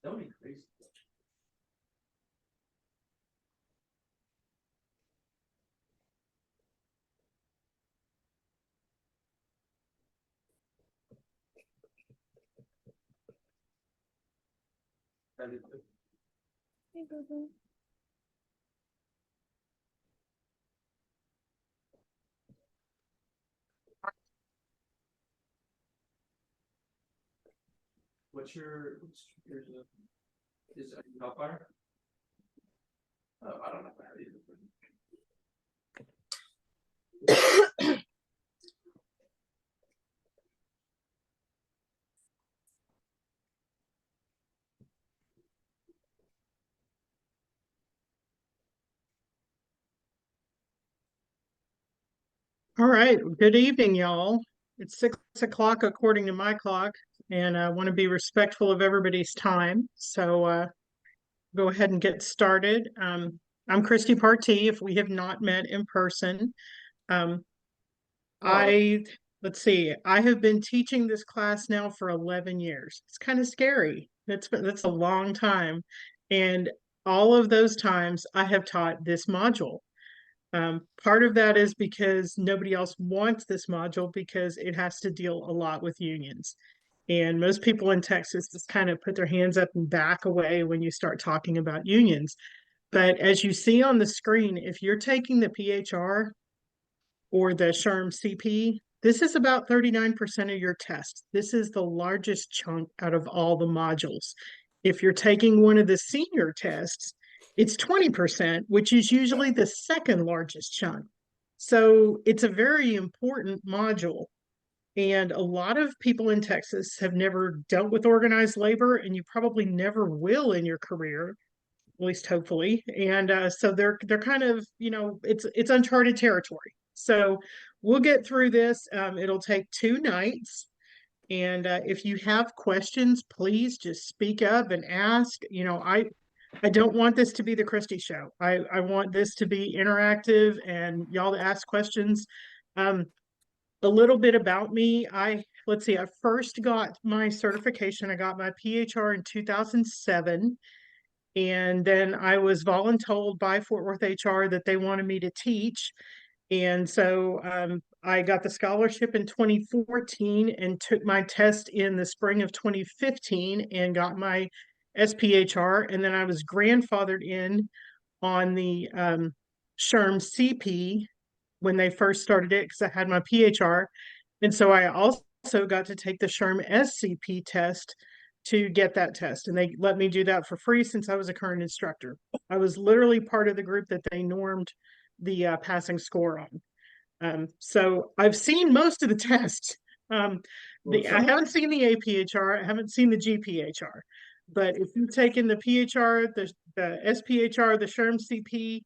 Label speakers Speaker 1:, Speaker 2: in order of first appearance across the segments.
Speaker 1: That would be crazy.
Speaker 2: Hey, Boo-Boo.
Speaker 1: What's your is Hellfire? Oh, I don't know how to use it.
Speaker 3: All right, good evening, y'all. It's 6 o'clock according to my clock, and I want to be respectful of everybody's time. So go ahead and get started. I'm Christy Partee, if we have not met in person. Let's see, I have been teaching this class now for 11 years. It's kind of scary. That's a long time. And all of those times I have taught this module. Part of that is because nobody else wants this module because it has to deal a lot with unions. And most people in Texas just kind of put their hands up and back away when you start talking about unions. But as you see on the screen, if you're taking the PHR or the SHRM CP, this is about 39% of your test. This is the largest chunk out of all the modules. If you're taking one of the senior tests, it's 20%, which is usually the second largest chunk. So it's a very important module. And a lot of people in Texas have never dealt with organized labor, and you probably never will in your career, at least hopefully. And so they're kind of, it's uncharted territory. So we'll get through this. It'll take 2 nights. And if you have questions, please just speak up and ask. I don't want this to be the Christie show. I want this to be interactive and y'all to ask questions. A little bit about me. Let's see, I first got my certification. I got my PHR in 2007. And then I was voluntold by Fort Worth HR that they wanted me to teach. And so I got the scholarship in 2014 and took my test in the spring of 2015 and got my SPHR. And then I was grandfathered in on the SHRM CP when they first started it because I had my PHR. And so I also got to take the SHRM SCP test to get that test. And they let me do that for free since I was a current instructor. I was literally part of the group that they normed the passing score on. So I've seen most of the tests. I haven't seen the APHR, I haven't seen the GPHR, but if you've taken the PHR, the SPHR, the SHRM CP,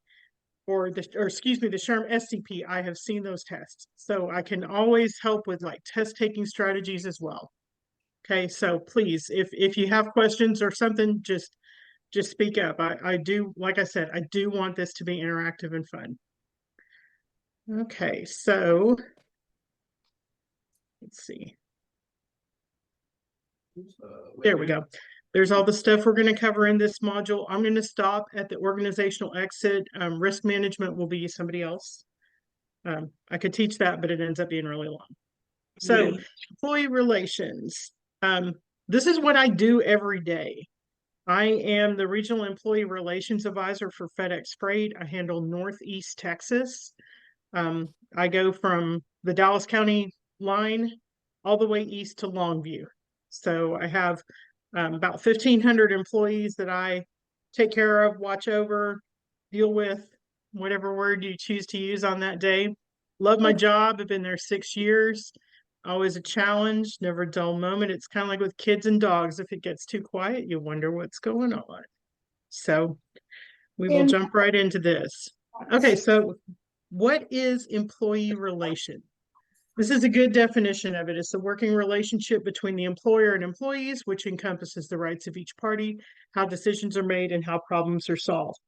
Speaker 3: or excuse me, the SHRM SCP, I have seen those tests. So I can always help with like test taking strategies as well. Okay, so please, if you have questions or something, just speak up. I do, like I said, I do want this to be interactive and fun. Okay, so let's see. There we go. There's all the stuff we're going to cover in this module. I'm going to stop at the organizational exit. Risk management will be somebody else. I could teach that, but it ends up being really long. So employee relations. This is what I do every day. I am the regional employee relations advisor for FedEx Freight. I handle Northeast Texas. I go from the Dallas County line all the way east to Longview. So I have about 1,500 employees that I take care of, watch over, deal with, whatever word you choose to use on that day. Love my job. I've been there 6 years. Always a challenge, never a dull moment. It's kind of like with kids and dogs. If it gets too quiet, you wonder what's going on. So we will jump right into this. Okay, so what is employee relation? This is a good definition of it. It's the working relationship between the employer and employees, which encompasses the rights of each party, how decisions are made, and how problems are solved.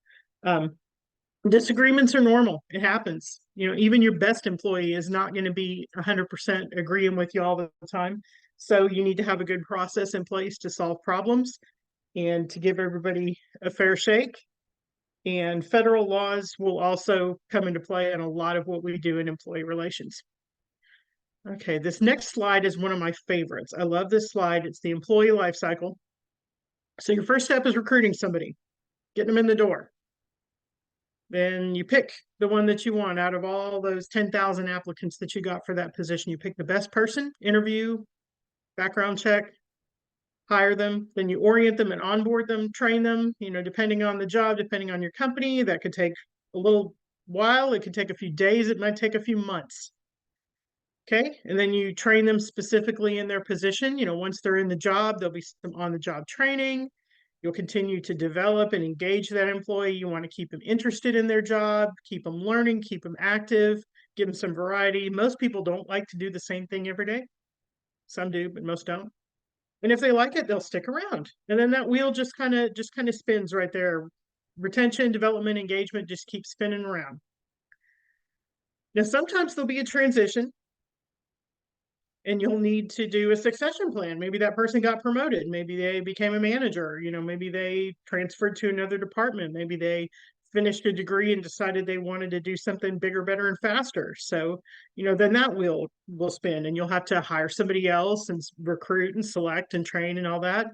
Speaker 3: Disagreements are normal. It happens. You know, even your best employee is not going to be 100% agreeing with you all the time. So you need to have a good process in place to solve problems and to give everybody a fair shake. And federal laws will also come into play in a lot of what we do in employee relations. Okay, this next slide is one of my favorites. I love this slide. It's the employee life cycle. So your first step is recruiting somebody, getting them in the door. Then you pick the one that you want out of all those 10,000 applicants that you got for that position. You pick the best person, interview, background check, hire them, then you orient them and onboard them, train them, you know, depending on the job, depending on your company. That could take a little while. It could take a few days. It might take a few months. Okay, and then you train them specifically in their position. You know, once they're in the job, there'll be some on-the-job training. You'll continue to develop and engage that employee. You want to keep them interested in their job, keep them learning, keep them active, give them some variety. Most people don't like to do the same thing every day. Some do, but most don't. And if they like it, they'll stick around. And then that wheel just kind of spins right there. Retention, development, engagement just keeps spinning around. Now, sometimes there'll be a transition and you'll need to do a succession plan. Maybe that person got promoted. Maybe they became a manager. You know, maybe they transferred to another department. Maybe they finished a degree and decided they wanted to do something bigger, better, and faster. So, you know, then that wheel will spin and you'll have to hire somebody else and recruit and select and train and all that.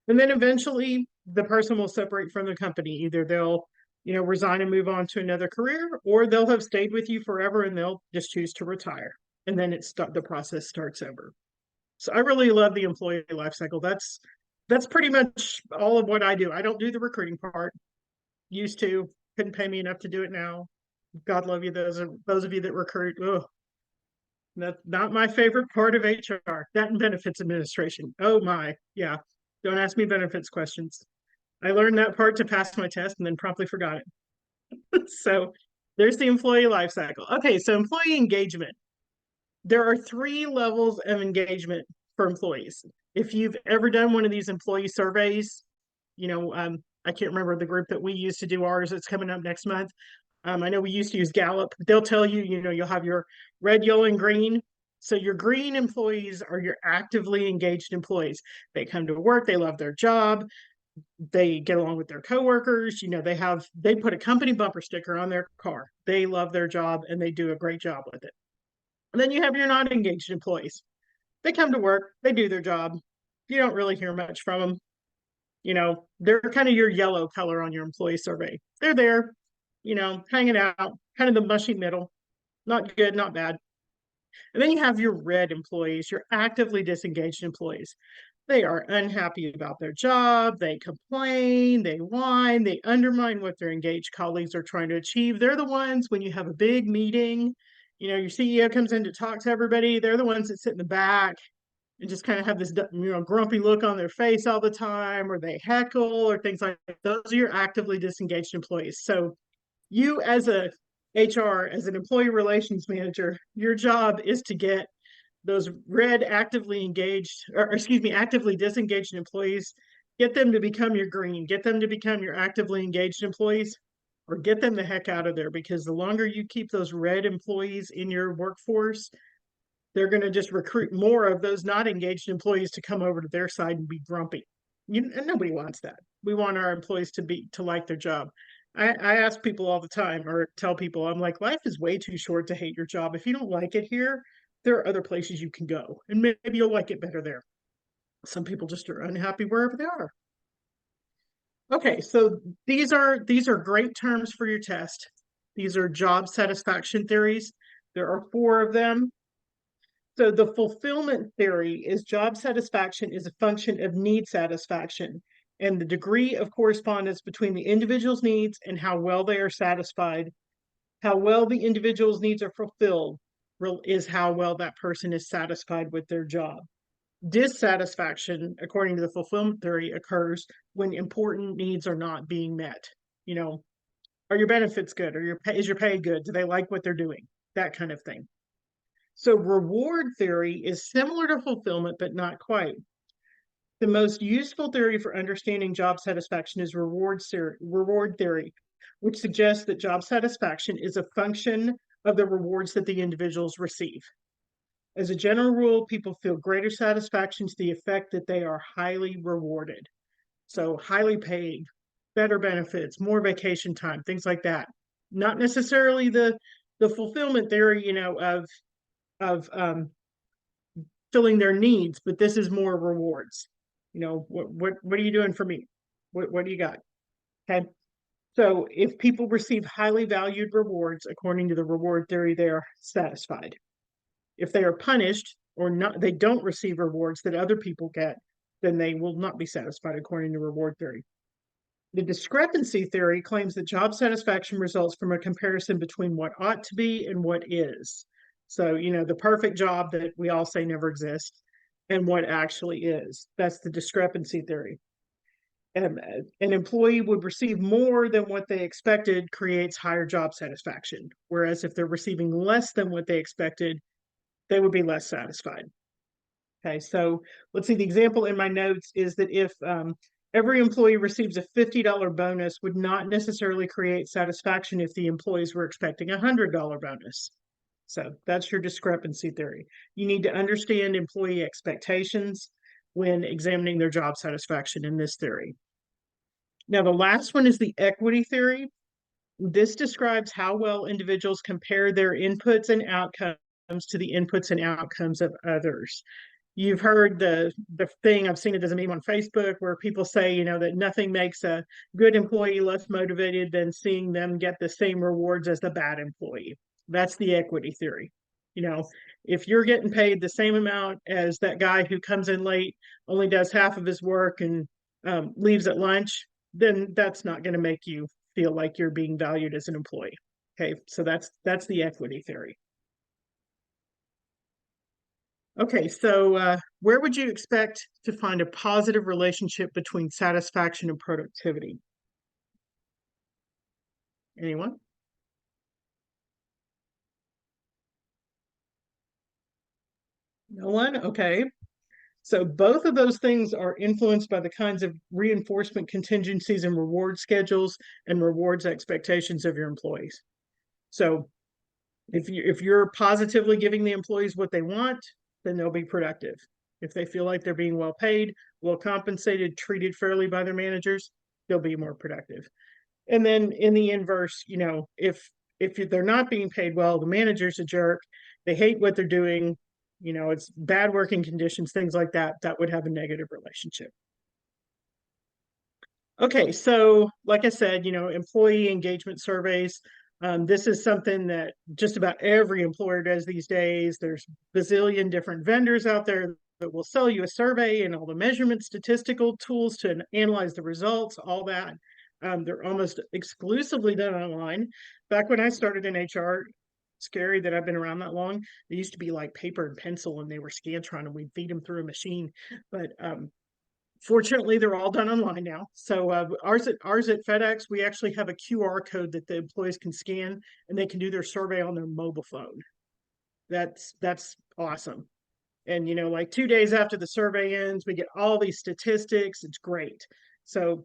Speaker 3: And then eventually the person will separate from the company. Either they'll, you know, resign and move on to another career, or they'll have stayed with you forever and they'll just choose to retire. And then the process starts over. So I really love the employee life cycle. That's pretty much all of what I do. I don't do the recruiting part. Used to, couldn't pay me enough to do it now. God love you, those of you that recruit. Oh, that's not my favorite part of HR. That and benefits administration. Oh my, yeah. Don't ask me benefits questions. I learned that part to pass my test and then promptly forgot it. So there's the employee life cycle. Okay, so employee engagement. There are 3 levels of engagement for employees. If you've ever done one of these employee surveys, you know, I can't remember the group that we used to do ours. It's coming up next month. I know we used to use Gallup. They'll tell you, you know, you'll have your red, yellow, and green. So your green employees are your actively engaged employees. They come to work, they love their job, They get along with their coworkers. They put a company bumper sticker on their car. They love their job and they do a great job with it. And then you have your not engaged employees. They come to work, they do their job. You don't really hear much from them. They're kind of your yellow color on your employee survey. They're there, hanging out, kind of the mushy middle, not good, not bad. And then you have your red employees, your actively disengaged employees. They are unhappy about their job. They complain, they whine, they undermine what their engaged colleagues are trying to achieve. They're the ones when you have a big meeting, your CEO comes in to talk to everybody. They're the ones that sit in the back and just kind of have this grumpy look on their face all the time, or they heckle or things like that. Those are your actively disengaged employees. So you as a HR, as an employee relations manager, your job is to get those red actively engaged, or excuse me, actively disengaged employees, get them to become your green, get them to become your actively engaged employees, or get them the heck out of there, because the longer you keep those red employees in your workforce, they're going to just recruit more of those not engaged employees to come over to their side and be grumpy. And nobody wants that. We want our employees to like their job. I ask people all the time, or tell people, I'm like, life is way too short to hate your job. If you don't like it here, there are other places you can go, and maybe you'll like it better there. Some people just are unhappy wherever they are. Okay, so these are great terms for your test. These are job satisfaction theories. There are 4 of them. So the fulfillment theory is job satisfaction is a function of need satisfaction, and the degree of correspondence between the individual's needs and how well they are satisfied, how well the individual's needs are fulfilled, is how well that person is satisfied with their job. Dissatisfaction, according to the fulfillment theory, occurs when important needs are not being met. Are your benefits good? Is your pay good? Do they like what they're doing? That kind of thing. So reward theory is similar to fulfillment, but not quite. The most useful theory for understanding job satisfaction is reward theory, which suggests that job satisfaction is a function of the rewards that the individuals receive. As a general rule, people feel greater satisfaction to the effect that they are highly rewarded. So highly paid, better benefits, more vacation time, things like that. Not necessarily the fulfillment theory, of filling their needs, but this is more rewards. What are you doing for me? What do you got? Okay. So if people receive highly valued rewards, according to the reward theory, they are satisfied. If they are punished or not, they don't receive rewards that other people get, then they will not be satisfied, according to reward theory. The discrepancy theory claims that job satisfaction results from a comparison between what ought to be and what is. So, the perfect job that we all say never exists and what actually is. That's the discrepancy theory. And an employee would receive more than what they expected creates higher job satisfaction. Whereas if they're receiving less than what they expected, they would be less satisfied. Okay, so let's see, the example in my notes is that if every employee receives a $50 bonus would not necessarily create satisfaction if the employees were expecting a $100 bonus. So that's your discrepancy theory. You need to understand employee expectations when examining their job satisfaction in this theory. Now, the last one is the equity theory. This describes how well individuals compare their inputs and outcomes to the inputs and outcomes of others. You've heard the thing, I've seen it as a meme on Facebook, where people say, that nothing makes a good employee less motivated than seeing them get the same rewards as the bad employee. That's the equity theory. If you're getting paid the same amount as that guy who comes in late, only does half of his work, and leaves at lunch, then that's not going to make you feel like you're being valued as an employee. Okay, so that's the equity theory. Okay, so where would you expect to find a positive relationship between satisfaction and productivity? Anyone? No one? Okay. So both of those things are influenced by the kinds of reinforcement contingencies and reward schedules and rewards expectations of your employees. So if you're positively giving the employees what they want, then they'll be productive. If they feel like they're being well paid, well compensated, treated fairly by their managers, they'll be more productive. And then in the inverse, if they're not being paid well, the manager's a jerk, they hate what they're doing, it's bad working conditions, things like that, that would have a negative relationship. Okay, so like I said, employee engagement surveys. This is something that just about every employer does these days. There's bazillion different vendors out there that will sell you a survey and all the measurement statistical tools to analyze the results, all that. They're almost exclusively done online. Back when I started in HR, scary that I've been around that long. They used to be like paper and pencil, and they were Scantron, and we'd feed them through a machine. But fortunately, they're all done online now. So ours at FedEx, we actually have a QR code that the employees can scan, and they can do their survey on their mobile phone. That's awesome. And like 2 days after the survey ends, we get all these statistics. It's great. So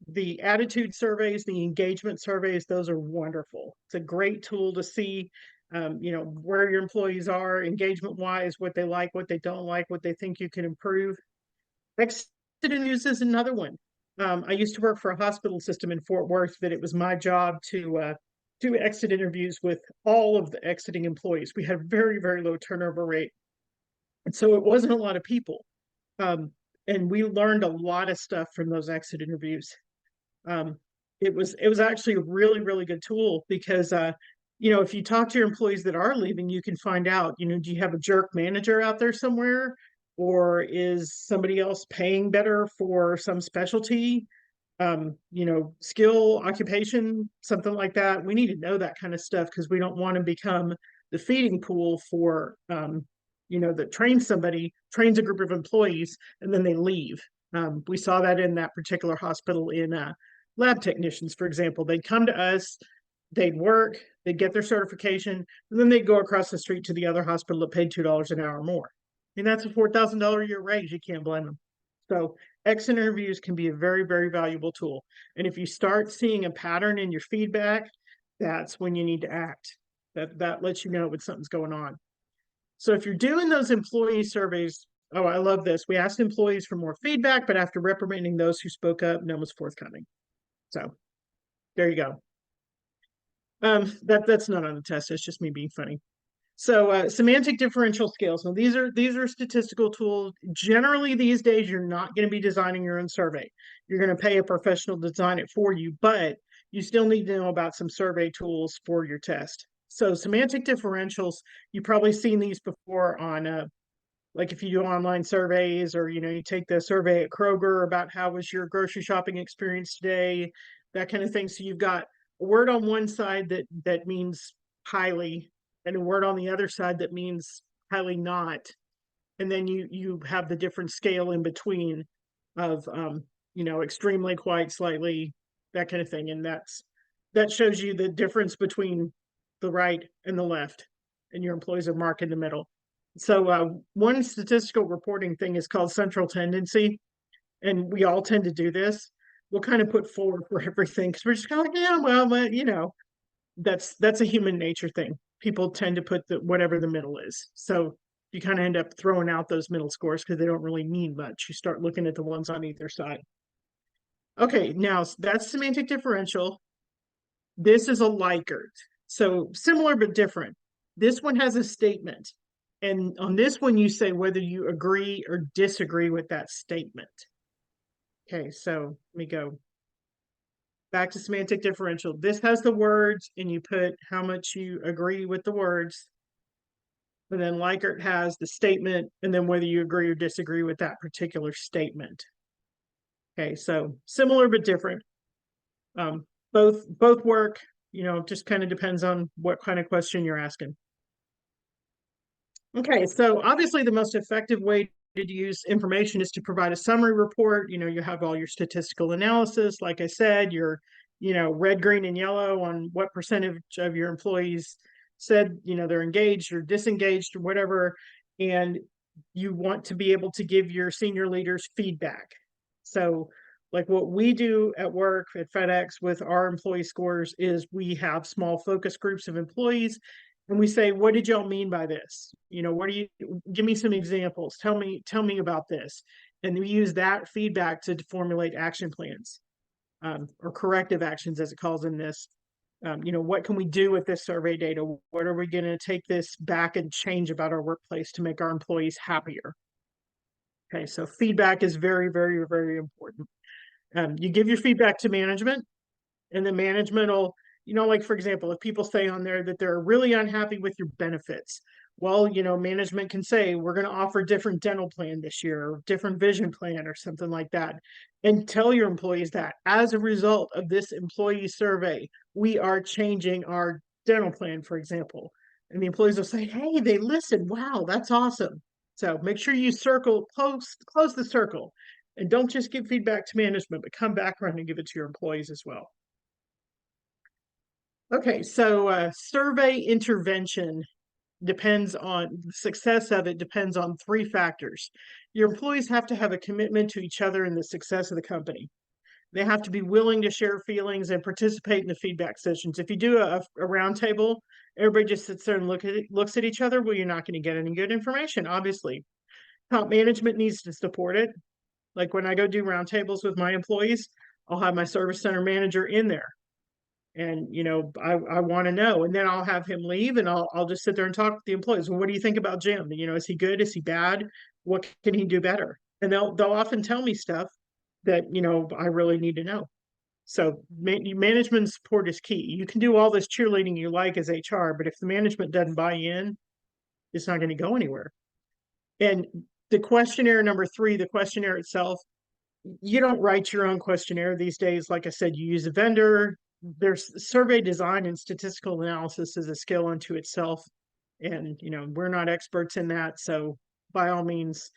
Speaker 3: the attitude surveys, the engagement surveys, those are wonderful. It's a great tool to see, where your employees are engagement wise, what they like, what they don't like, what they think you can improve. Exit interviews is another one. I used to work for a hospital system in Fort Worth that it was my job to do exit interviews with all of the exiting employees. We had a very, very low turnover rate. And so it wasn't a lot of people. And we learned a lot of stuff from those exit interviews. It was actually a really, really good tool because if you talk to your employees that are leaving, you can find out, do you have a jerk manager out there somewhere? Or is somebody else paying better for some specialty, skill, occupation, something like that? We need to know that kind of stuff because we don't want to become the feeding pool for, that trains a group of employees and then they leave. We saw that in that particular hospital in lab technicians, for example. They'd come to us, they'd work, they'd get their certification, and then they'd go across the street to the other hospital that paid $2 an hour more. And that's a $4,000 a year raise. You can't blame them. So exit interviews can be a very, very valuable tool. And if you start seeing a pattern in your feedback, that's when you need to act. That lets you know when something's going on. So if you're doing those employee surveys, oh, I love this. We asked employees for more feedback, but after reprimanding those who spoke up, none was forthcoming. So there you go. That's not on the test. It's just me being funny. So semantic differential scales. Now these are statistical tools. Generally these days, you're not going to be designing your own survey. You're going to pay a professional to design it for you, but you still need to know about some survey tools for your test. So semantic differentials, you've probably seen these before on like if you do online surveys or, you take the survey at Kroger about how was your grocery shopping experience today, that kind of thing. So you've got a word on one side that means highly, and a word on the other side that means highly not. And then you have the different scale in between of, extremely, quite, slightly, that kind of thing. And that shows you the difference between the right and the left, and your employees are marked in the middle. So one statistical reporting thing is called central tendency. And we all tend to do this. We'll kind of put forward for everything because we're just kind of like, yeah, well, but that's a human nature thing. People tend to put whatever the middle is. So you kind of end up throwing out those middle scores because they don't really mean much. You start looking at the ones on either side. Okay, now that's semantic differential. This is a Likert. So similar but different. This one has a statement. And on this one, you say whether you agree or disagree with that statement. Okay, so let me go back to semantic differential. This has the words, and you put how much you agree with the words. And then Likert has the statement, and then whether you agree or disagree with that particular statement. Okay, so similar but different. Both work, just kind of depends on what kind of question you're asking. Okay, so obviously the most effective way to use information is to provide a summary report. You have all your statistical analysis, like I said, your, red, green, and yellow on what percentage of your employees said, they're engaged or disengaged or whatever. And you want to be able to give your senior leaders feedback. So like what we do at work at FedEx with our employee scores is we have small focus groups of employees, And we say, what did y'all mean by this? What do you give me some examples? Tell me about this. And we use that feedback to formulate action plans, or corrective actions, as it calls in this. What can we do with this survey data? What are we going to take this back and change about our workplace to make our employees happier? Okay, so feedback is very, very, very important. You give your feedback to management, and the management will, like for example, if people say on there that they're really unhappy with your benefits, well, management can say we're going to offer a different dental plan this year, or different vision plan, or something like that, and tell your employees that as a result of this employee survey, we are changing our dental plan, for example. And the employees will say, hey, they listened. Wow, that's awesome. So make sure you close the circle, and don't just give feedback to management, but come back around and give it to your employees as well. Okay, so survey intervention depends on the success of it depends on three factors. Your employees have to have a commitment to each other and the success of the company. They have to be willing to share feelings and participate in the feedback sessions. If you do a round table, everybody just sits there and looks at each other, well, you're not going to get any good information, obviously. Top management needs to support it. Like when I go do roundtables with my employees, I'll have my service center manager in there. And I want to know, and then I'll have him leave, and I'll just sit there and talk with the employees. Well, what do you think about Jim? Is he good? Is he bad? What can he do better? And they'll often tell me stuff that I really need to know. So management support is key. You can do all this cheerleading you like as HR, but if the management doesn't buy in, it's not going to go anywhere. And the questionnaire number 3, the questionnaire itself, you don't write your own questionnaire these days. Like I said, you use a vendor. There's survey design and statistical analysis is a skill unto itself. And, we're not experts in that. So by all means,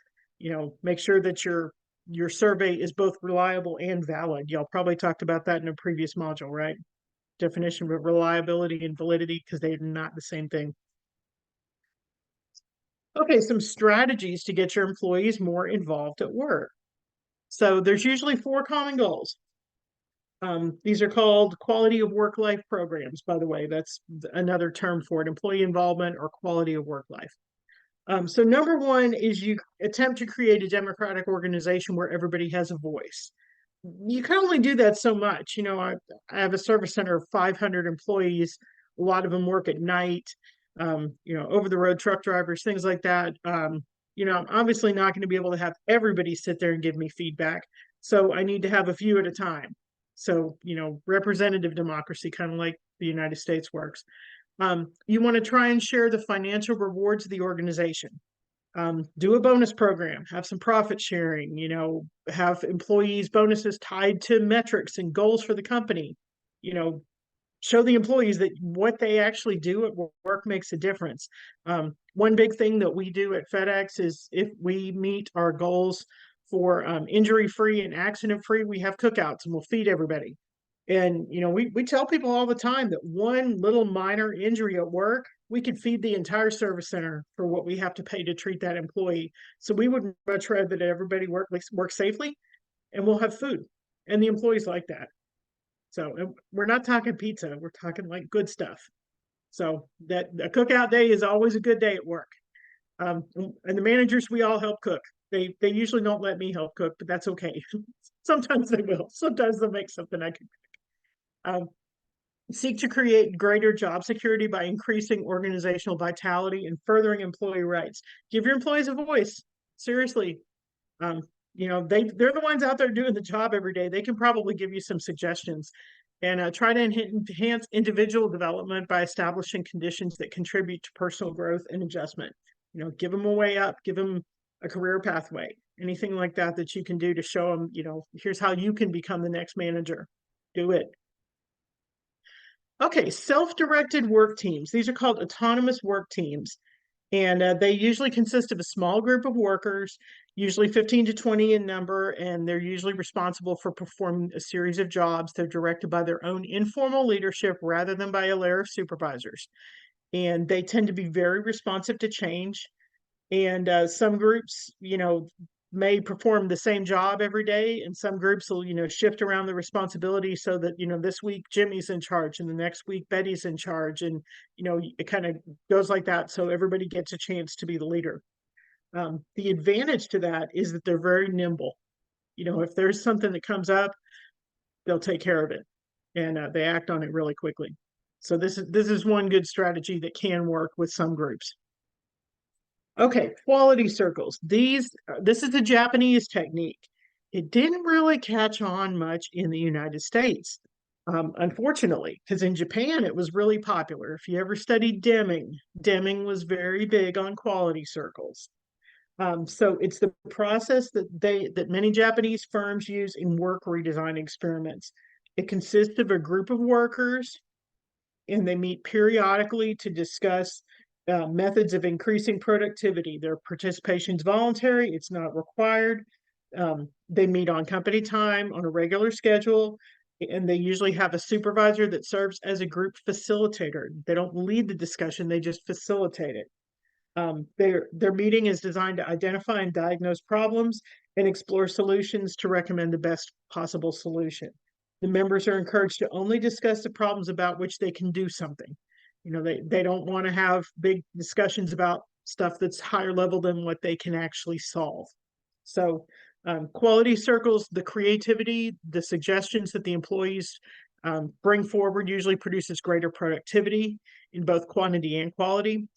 Speaker 3: make sure that your survey is both reliable and valid. Y'all probably talked about that in a previous module, right? Definition of reliability and validity, because they're not the same thing. Okay, some strategies to get your employees more involved at work. So there's usually 4 common goals. These are called quality of work life programs, by the way. That's another term for it, employee involvement or quality of work life. So number 1 is you attempt to create a democratic organization where everybody has a voice. You can only do that so much. I have a service center of 500 employees. A lot of them work at night, over the road truck drivers, things like that. I'm obviously not going to be able to have everybody sit there and give me feedback. So I need to have a few at a time. So, representative democracy, kind of like the United States works. You want to try and share the financial rewards of the organization. Do a bonus program, have some profit sharing, have employees bonuses tied to metrics and goals for the company. Show the employees that what they actually do at work makes a difference. One big thing that we do at FedEx is if we meet our goals for injury-free and accident-free, we have cookouts and we'll feed everybody. And, we tell people all the time that one little minor injury at work, we could feed the entire service center for what we have to pay to treat that employee. So we would much rather that everybody work safely, and we'll have food. And the employees like that. So we're not talking pizza, we're talking like good stuff. So that a cookout day is always a good day at work. And the managers, we all help cook. They usually don't let me help cook, but that's okay. Sometimes they will. Sometimes they'll make something I can. Seek to create greater job security by increasing organizational vitality and furthering employee rights. Give your employees a voice. Seriously. They're the ones out there doing the job every day. They can probably give you some suggestions. And try to enhance individual development by establishing conditions that contribute to personal growth and adjustment. Give them a way up, give them a career pathway, anything like that that you can do to show them, here's how you can become the next manager. Do it. Okay, self-directed work teams. These are called autonomous work teams. And they usually consist of a small group of workers, usually 15 to 20 in number, and they're usually responsible for performing a series of jobs. They're directed by their own informal leadership rather than by a layer of supervisors. And they tend to be very responsive to change. And some groups, may perform the same job every day, and some groups will, shift around the responsibility so that, this week Jimmy's in charge and the next week Betty's in charge, and it kind of goes like that, so everybody gets a chance to be the leader. The advantage to that is that they're very nimble. If there's something that comes up, they'll take care of it, and they act on it really quickly. So this is one good strategy that can work with some groups. Okay, quality circles. This is a Japanese technique. It didn't really catch on much in the United States, unfortunately, because in Japan it was really popular. If you ever studied Deming, Deming was very big on quality circles. So it's the process that many Japanese firms use in work redesign experiments. It consists of a group of workers, and they meet periodically to discuss methods of increasing productivity. Their participation is voluntary, it's not required. They meet on company time on a regular schedule, and they usually have a supervisor that serves as a group facilitator. They don't lead the discussion, they just facilitate it. Their meeting is designed to identify and diagnose problems and explore solutions to recommend the best possible solution. The members are encouraged to only discuss the problems about which they can do something. They don't want to have big discussions about stuff that's higher level than what they can actually solve. So quality circles, the creativity, the suggestions that the employees bring forward usually produces greater productivity in both quantity and quality.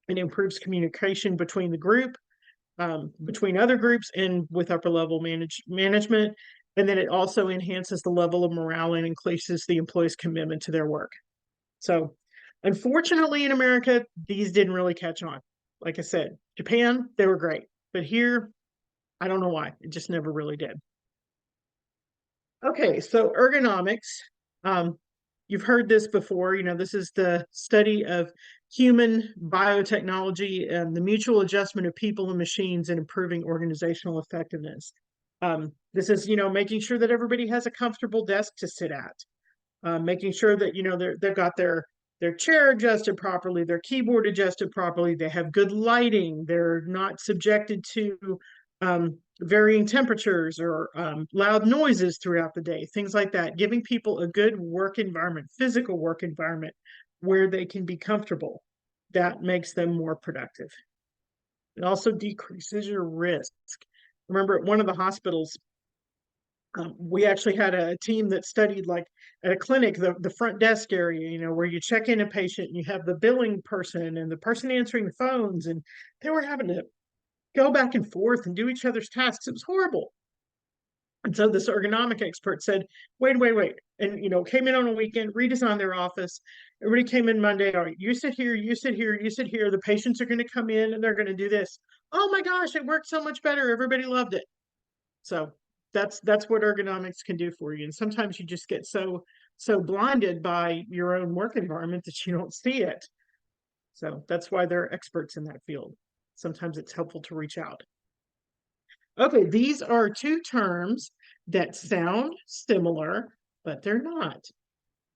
Speaker 3: It improves communication between the group, between other groups, and with upper level management. And then it also enhances the level of morale and increases the employees' commitment to their work. So unfortunately in America, these didn't really catch on. Like I said, Japan, they were great. But here, I don't know why. It just never really did. Okay, so ergonomics. You've heard this before. This is the study of human biotechnology and the mutual adjustment of people and machines and improving organizational effectiveness. This is, making sure that everybody has a comfortable desk to sit at, making sure that, they've got their chair adjusted properly, their keyboard adjusted properly, they have good lighting, they're not subjected to varying temperatures or loud noises throughout the day, things like that, giving people a good work environment, physical work environment where they can be comfortable. That makes them more productive. It also decreases your risk. Remember, at one of the hospitals, we actually had a team that studied, like at a clinic, the front desk area, where you check in a patient and you have the billing person and the person answering the phones, and they were having to go back and forth and do each other's tasks. It was horrible. And so this ergonomic expert said, wait. And, came in on a weekend, redesigned their office. Everybody came in Monday. All right, you sit here, you sit here, you sit here. The patients are going to come in and they're going to do this. Oh my gosh, it worked so much better. Everybody loved it. So that's what ergonomics can do for you. And sometimes you just get so blinded by your own work environment that you don't see it. So that's why they're experts in that field. Sometimes it's helpful to reach out. Okay, these are two terms that sound similar, but they're not.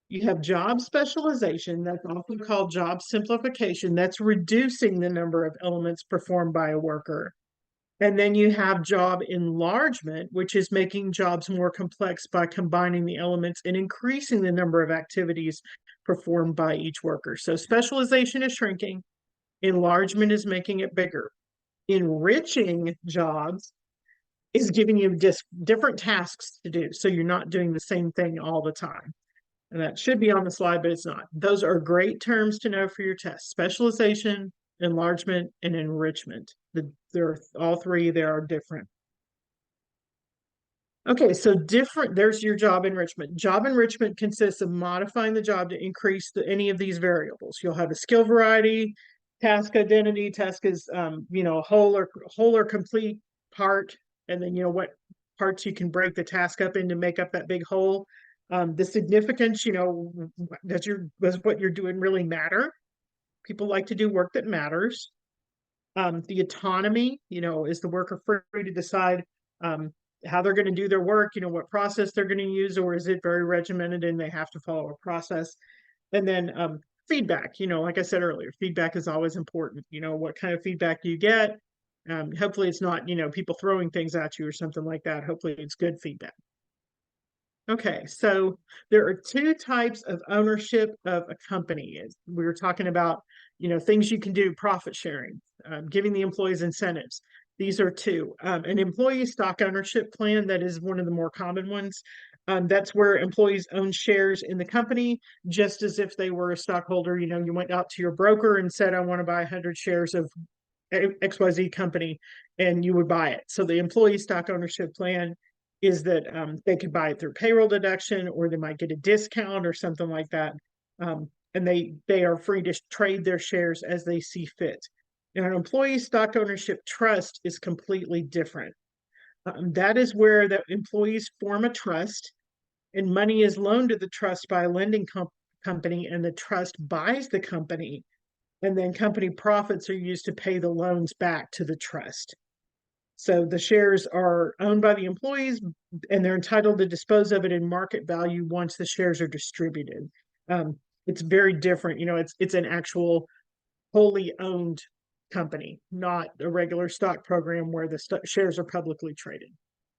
Speaker 3: You have job specialization, that's often called job simplification. That's reducing the number of elements performed by a worker. And then you have job enlargement, which is making jobs more complex by combining the elements and increasing the number of activities performed by each worker. So specialization is shrinking, enlargement is making it bigger. Enriching jobs is giving you just different tasks to do. So you're not doing the same thing all the time. And that should be on the slide, but it's not. Those are great terms to know for your test: specialization, enlargement, and enrichment. They're all three, they are different. Okay, so there's your job enrichment. Job enrichment consists of modifying the job to increase any of these variables. You'll have a skill variety, task identity. Task is, whole or complete part, and then, what parts you can break the task up into make up that big whole. The significance, does what you're doing really matter? People like to do work that matters. The autonomy, is the worker free to decide how they're going to do their work, what process they're going to use, or is it very regimented and they have to follow a process? And then feedback, like I said earlier, feedback is always important. What kind of feedback do you get? Hopefully it's not, people throwing things at you or something like that. Hopefully it's good feedback. Okay, so there are two types of ownership of a company. We were talking about, things you can do, profit sharing, giving the employees incentives. These are two. An employee stock ownership plan, that is one of the more common ones. That's where employees own shares in the company, just as if they were a stockholder. You went out to your broker and said, I want to buy 100 shares of XYZ company, and you would buy it. So the employee stock ownership plan is that they could buy it through payroll deduction, or they might get a discount or something like that. And they are free to trade their shares as they see fit. Now, an employee stock ownership trust is completely different. That is where the employees form a trust, and money is loaned to the trust by a lending company, and the trust buys the company, and then company profits are used to pay the loans back to the trust. So the shares are owned by the employees, and they're entitled to dispose of it in market value once the shares are distributed. It's very different. It's an actual wholly owned company, not a regular stock program where the shares are publicly traded.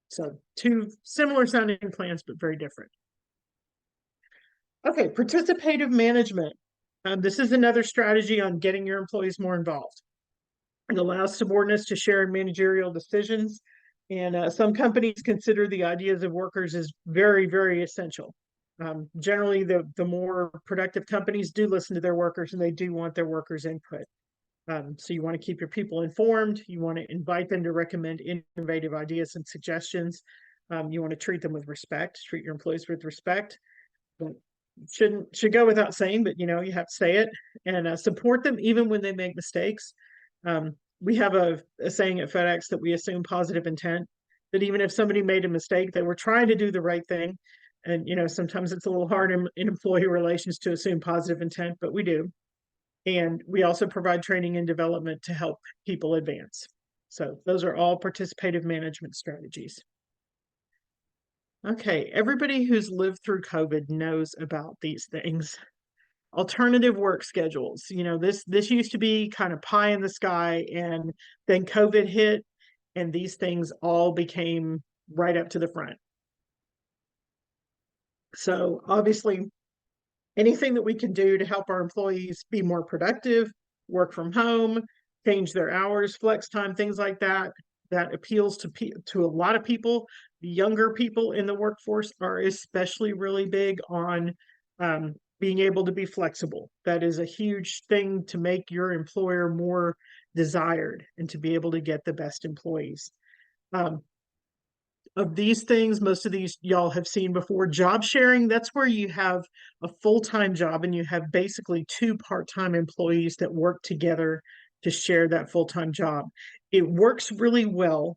Speaker 3: So two similar sounding plans, but very different. Okay, participative management. This is another strategy on getting your employees more involved. It allows subordinates to share in managerial decisions, and some companies consider the ideas of workers as very, very essential. Generally, the more productive companies do listen to their workers, and they do want their workers' input. So you want to keep your people informed. You want to invite them to recommend innovative ideas and suggestions. You want to treat them with respect, treat your employees with respect. Should go without saying, but you have to say it, and support them even when they make mistakes. We have a saying at FedEx that we assume positive intent, that even if somebody made a mistake, they were trying to do the right thing. And sometimes it's a little hard in employee relations to assume positive intent, but we do. And we also provide training and development to help people advance. So those are all participative management strategies. Okay, everybody who's lived through COVID knows about these things. Alternative work schedules. This used to be kind of pie in the sky, and then COVID hit, and these things all became right up to the front. So obviously, anything that we can do to help our employees be more productive, work from home, change their hours, flex time, things like that, that appeals to a lot of people. The younger people in the workforce are especially really big on being able to be flexible. That is a huge thing to make your employer more desired and to be able to get the best employees. Of these things, most of these y'all have seen before. Job sharing, that's where you have a full-time job and you have basically two part-time employees that work together to share that full-time job. It works really well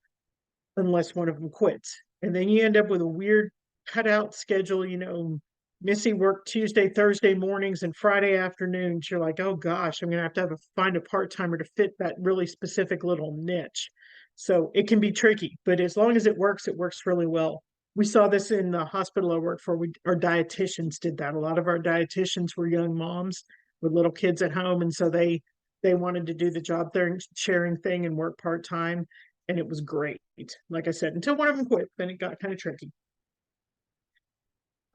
Speaker 3: unless one of them quits. And then you end up with a weird cutout schedule. Missy worked Tuesday, Thursday mornings, and Friday afternoons. You're like, oh gosh, I'm going to have find a part-timer to fit that really specific little niche. So it can be tricky, but as long as it works really well. We saw this in the hospital I worked for. Our dietitians did that. A lot of our dietitians were young moms with little kids at home, and so they wanted to do the job sharing thing and work part-time, and it was great. Like I said, until one of them quit, then it got kind of tricky.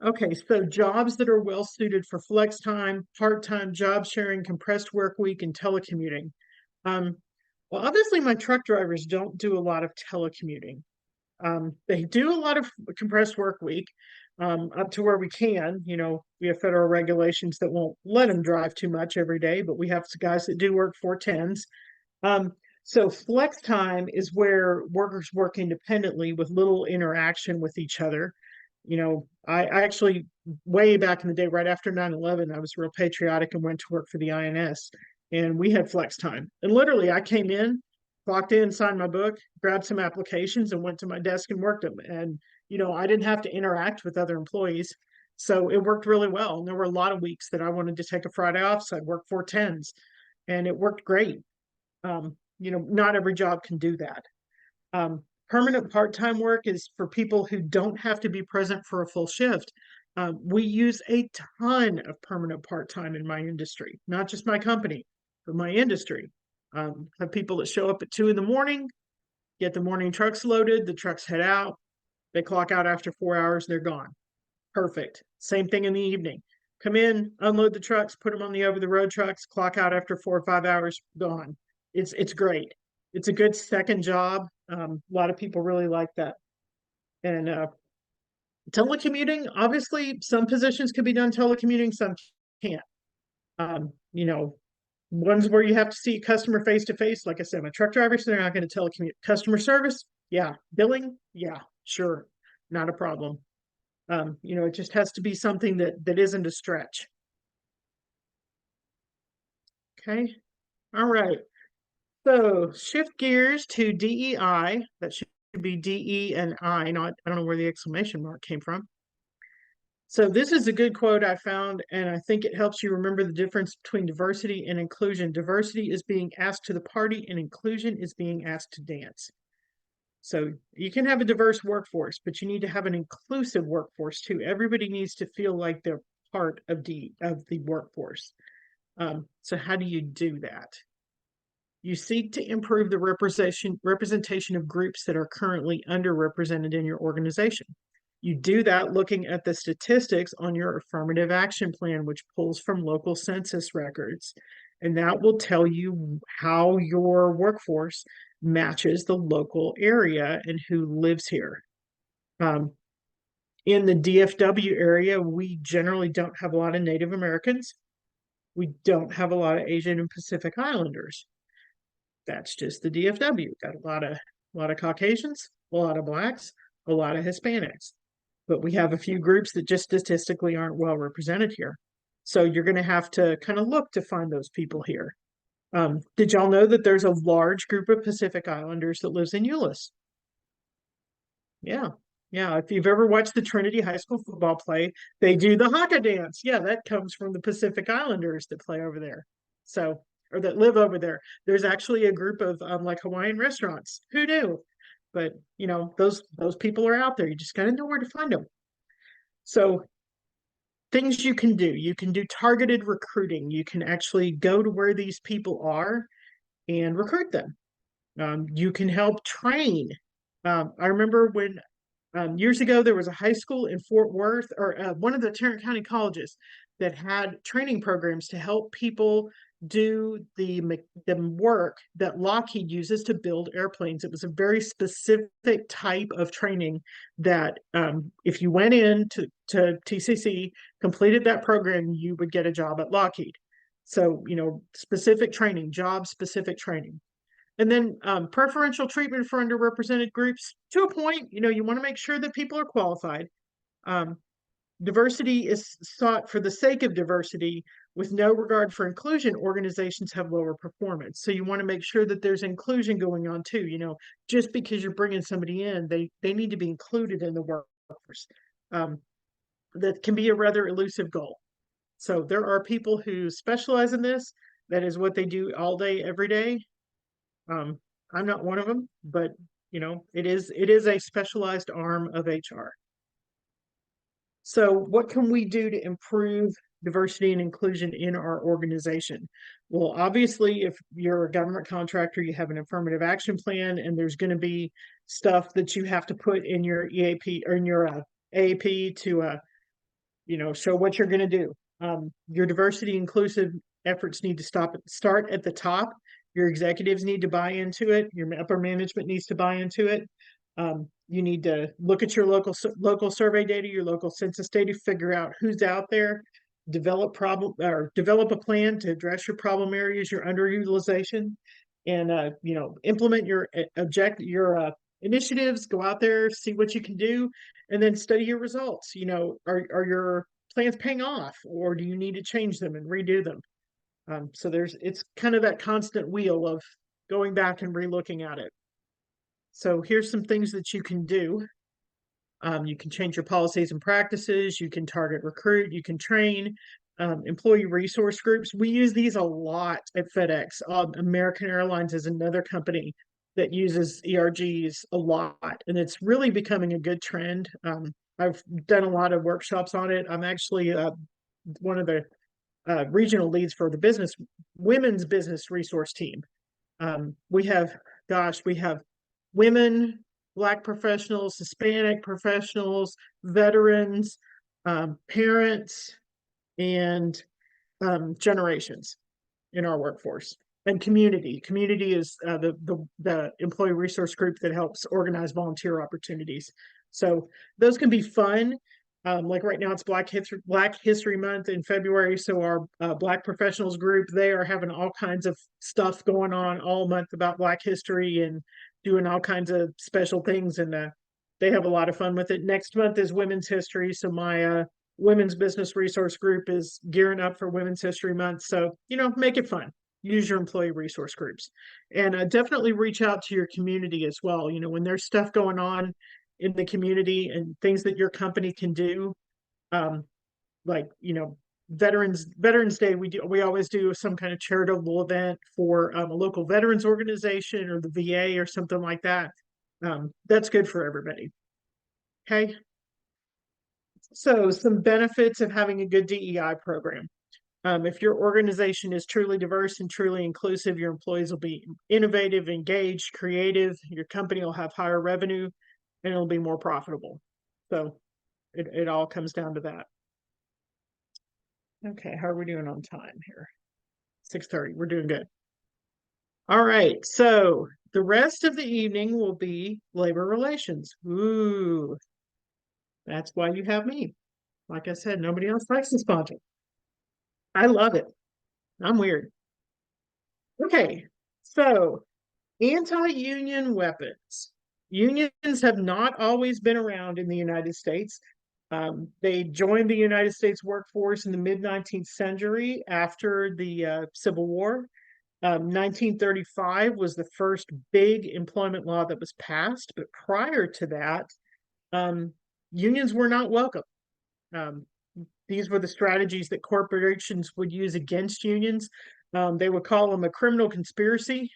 Speaker 3: Okay, so jobs that are well suited for flex time, part-time, job sharing, compressed work week, and telecommuting. Well, obviously my truck drivers don't do a lot of telecommuting. They do a lot of compressed work week, up to where we can. We have federal regulations that won't let them drive too much every day, but we have guys that do work 410s. So flex time is where workers work independently with little interaction with each other. I actually, way back in the day, right after 9/11, I was real patriotic and went to work for the INS, and we had flex time. And literally, I came in, clocked in, signed my book, grabbed some applications, and went to my desk and worked them. And, I didn't have to interact with other employees. So it worked really well. And there were a lot of weeks that I wanted to take a Friday off, so I'd work 410s, and it worked great. Not every job can do that. Permanent part-time work is for people who don't have to be present for a full shift. We use a ton of permanent part-time in my industry, not just my company, but my industry. Have people that show up at 2 in the morning, get the morning trucks loaded, the trucks head out, they clock out after 4 hours, they're gone. Perfect. Same thing in the evening. Come in, unload the trucks, put them on the over the road trucks, clock out after 4 or 5 hours, gone. It's great. It's a good second job. A lot of people really like that. And telecommuting, obviously, some positions could be done telecommuting, some can't. You know, ones where you have to see customer face to face, like I said, my truck drivers, they're not going to telecommute. Customer service, yeah. Billing, yeah, sure, not a problem. You know, it just has to be something that isn't a stretch. Okay, all right. So shift gears to DEI. That should be DE and I, not, I don't know where the exclamation mark came from. So this is a good quote I found, and I think it helps you remember the difference between diversity and inclusion. Diversity is being asked to the party, and inclusion is being asked to dance. So you can have a diverse workforce, but you need to have an inclusive workforce too. Everybody needs to feel like they're part of the workforce. So how do you do that? You seek to improve the representation of groups that are currently underrepresented in your organization. You do that looking at the statistics on your affirmative action plan, which pulls from local census records. And that will tell you how your workforce matches the local area and who lives here. In the DFW area, we generally don't have a lot of Native Americans. We don't have a lot of Asian and Pacific Islanders. That's just the DFW. Got a lot of Caucasians, a lot of blacks, a lot of Hispanics. But we have a few groups that just statistically aren't well represented here. So you're going to have to kind of look to find those people here. Did y'all know that there's a large group of Pacific Islanders that lives in Euless? Yeah. Yeah. If you've ever watched the Trinity High School football play, they do the Haka dance. Yeah, that comes from the Pacific Islanders that play over there. So, or that live over there. There's actually a group of like Hawaiian restaurants. Who knew? But you know, those people are out there. You just gotta know where to find them. So things you can do. You can do targeted recruiting. You can actually go to where these people are and recruit them. You can help train. I remember when years ago there was a high school in Fort Worth, or one of the Tarrant County colleges, that had training programs to help people do the work that Lockheed uses to build airplanes. It was a very specific type of training that if you went in to TCC, completed that program, you would get a job at Lockheed. So, you know, specific training, job specific training. And then preferential treatment for underrepresented groups, to a point. You know, you want to make sure that people are qualified. Diversity is sought for the sake of diversity with no regard for inclusion. Organizations have lower performance. So you want to make sure that there's inclusion going on too. You know, just because you're bringing somebody in, they need to be included in the workforce. That can be a rather elusive goal. So there are people who specialize in this. That is what they do all day, every day. I'm not one of them, but you know, it is a specialized arm of HR. So what can we do to improve diversity and inclusion in our organization? Well, obviously, if you're a government contractor, you have an affirmative action plan, and there's going to be stuff that you have to put in your EAP or in your AAP to, you know, show what you're going to do. Your diversity inclusive efforts need to start at the top. Your executives need to buy into it. Your upper management needs to buy into it. You need to look at your local survey data, your local census data, figure out who's out there, develop a plan to address your problem areas, your underutilization, and you know, implement your initiatives. Go out there, see what you can do, and then study your results. You know, are your plans paying off, or do you need to change them and redo them? So it's kind of that constant wheel of going back and relooking at it. So here's some things that you can do. You can change your policies and practices. You can target recruit. You can train. Employee resource groups. We use these a lot at FedEx. American Airlines is another company that uses ERGs a lot, and it's really becoming a good trend. I've done a lot of workshops on it. I'm actually one of the regional leads for the women's business resource team. We have, gosh, we have women, Black professionals, Hispanic professionals, veterans, parents, and generations in our workforce. And community. Community is the employee resource group that helps organize volunteer opportunities. So those can be fun. Like right now, it's Black History Month in February. So our Black professionals group, they are having all kinds of stuff going on all month about Black history and doing all kinds of special things. And they have a lot of fun with it. Next month is Women's History. So my Women's Business Resource Group is gearing up for Women's History Month. So, make it fun. Use your employee resource groups and definitely reach out to your community as well. When there's stuff going on in the community and things that your company can do, like, Veterans Day, we always do some kind of charitable event for a local veterans organization or the VA or something like that. That's good for everybody. Okay. So some benefits of having a good DEI program. If your organization is truly diverse and truly inclusive, your employees will be innovative, engaged, creative. Your company will have higher revenue and it'll be more profitable. So it all comes down to that. Okay, how are we doing on time here? 6:30. We're doing good. All right, so the rest of the evening will be labor relations. Ooh, that's why you have me. Like I said, nobody else likes this project. I love it. I'm weird. Okay, so anti-union weapons. Unions have not always been around in the United States. They joined the United States workforce in the mid-19th century after the Civil War. 1935 was the first big employment law that was passed, but prior to that, unions were not welcome. These were the strategies that corporations would use against unions. They would call them a criminal conspiracy,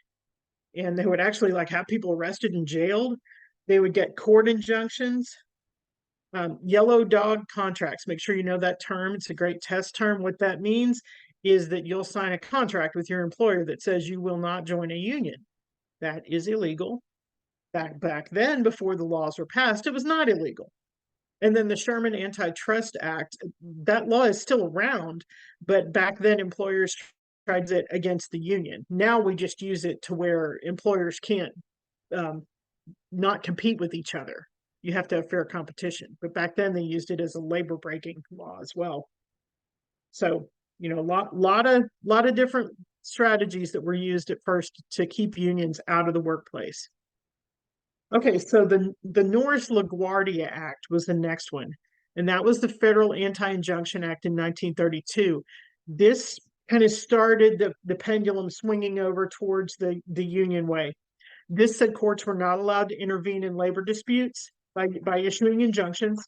Speaker 3: and they would actually have people arrested and jailed. They would get court injunctions. Yellow dog contracts. Make sure you know that term. It's a great test term. What that means is that you'll sign a contract with your employer that says you will not join a union. That is illegal. Back then, before the laws were passed, it was not illegal. And then the Sherman Antitrust Act, that law is still around, but back then employers tried it against the union. Now we just use it to where employers can't not compete with each other. You have to have fair competition. But back then they used it as a labor breaking law as well. So, a lot of different strategies that were used at first to keep unions out of the workplace. Okay, so the Norris-LaGuardia Act was the next one, and that was the Federal Anti-Injunction Act in 1932. This kind of started the pendulum swinging over towards the union way. This said courts were not allowed to intervene in labor disputes by issuing injunctions.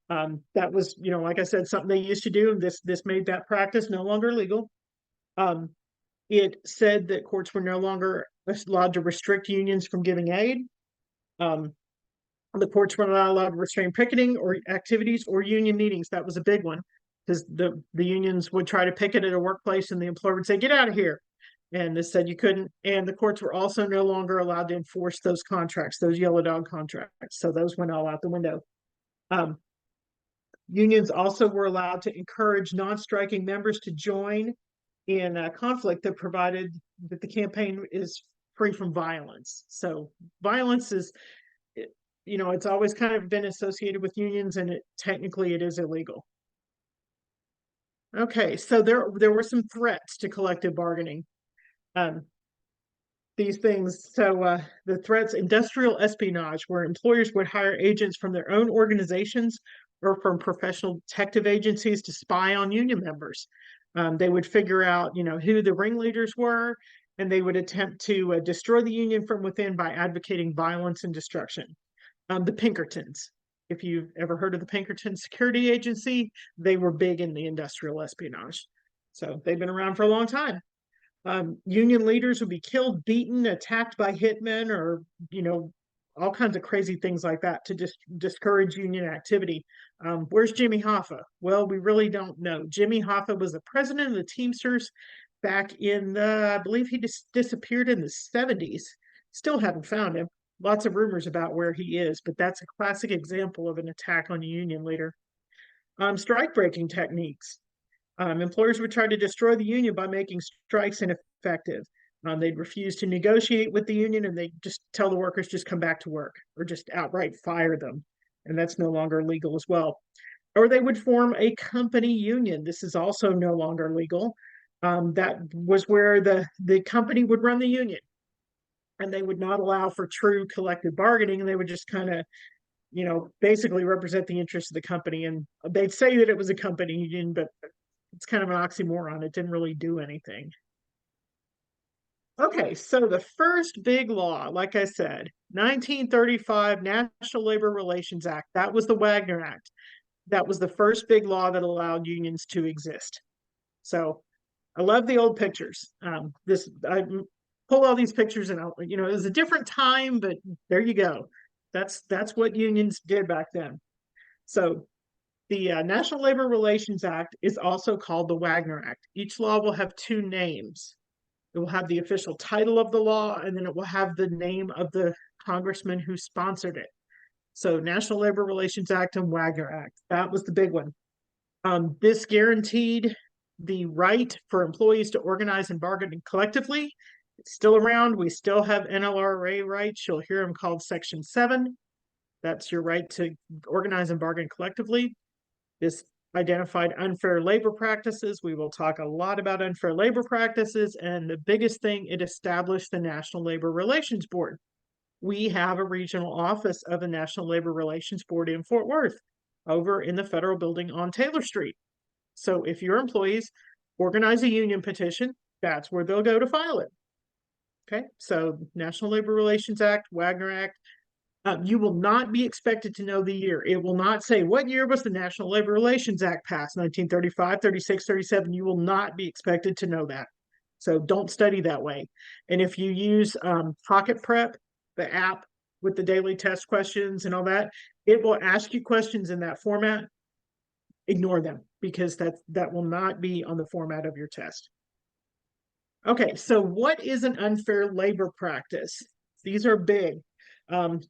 Speaker 3: That was, like I said, something they used to do. This made that practice no longer legal. It said that courts were no longer allowed to restrict unions from giving aid. The courts were not allowed to restrain picketing or activities or union meetings. That was a big one because the unions would try to picket at a workplace and the employer would say, "Get out of here." And they said you couldn't. And the courts were also no longer allowed to enforce those contracts, those yellow dog contracts. So those went all out the window. Unions also were allowed to encourage non-striking members to join in a conflict that provided that the campaign is free from violence. So violence is, it's always kind of been associated with unions, and technically it is illegal. Okay, so there were some threats to collective bargaining. These things, so the threats: industrial espionage, where employers would hire agents from their own organizations or from professional detective agencies to spy on union members. They would figure out, who the ringleaders were, and they would attempt to destroy the union from within by advocating violence and destruction. The Pinkertons, if you've ever heard of the Pinkerton Security Agency, they were big in the industrial espionage. So they've been around for a long time. Union leaders would be killed, beaten, attacked by hitmen, or, all kinds of crazy things like that to discourage union activity. Where's Jimmy Hoffa? Well, we really don't know. Jimmy Hoffa was the president of the Teamsters back in the, I believe he just disappeared in the 70s. Still haven't found him. Lots of rumors about where he is, but that's a classic example of an attack on a union leader. Strike breaking techniques. Employers would try to destroy the union by making strikes ineffective. They'd refuse to negotiate with the union and they'd just tell the workers just come back to work or just outright fire them. And that's no longer legal as well. Or they would form a company union. This is also no longer legal. That was where the company would run the union and they would not allow for true collective bargaining. And they would just kind of, basically represent the interests of the company. And they'd say that it was a company union, but it's kind of an oxymoron. It didn't really do anything. Okay, so the first big law, like I said, 1935 National Labor Relations Act. That was the Wagner Act. That was the first big law that allowed unions to exist. So I love the old pictures. I pull all these pictures and it was a different time, but there you go. That's what unions did back then. So the National Labor Relations Act is also called the Wagner Act. Each law will have two names. It will have the official title of the law, and then it will have the name of the congressman who sponsored it. So National Labor Relations Act and Wagner Act. That was the big one. This guaranteed the right for employees to organize and bargain collectively. It's still around. We still have NLRA rights. You'll hear them called Section 7. That's your right to organize and bargain collectively. This identified unfair labor practices. We will talk a lot about unfair labor practices. And the biggest thing, it established the National Labor Relations Board. We have a regional office of the National Labor Relations Board in Fort Worth, over in the federal building on Taylor Street. So if your employees organize a union petition, that's where they'll go to file it. Okay, so National Labor Relations Act, Wagner Act. You will not be expected to know the year. It will not say, what year was the National Labor Relations Act passed? 1935, 36, 37. You will not be expected to know that. So don't study that way. And if you use Pocket Prep, the app with the daily test questions and all that, it will ask you questions in that format. Ignore them because that will not be on the format of your test. Okay, so what is an unfair labor practice? These are big.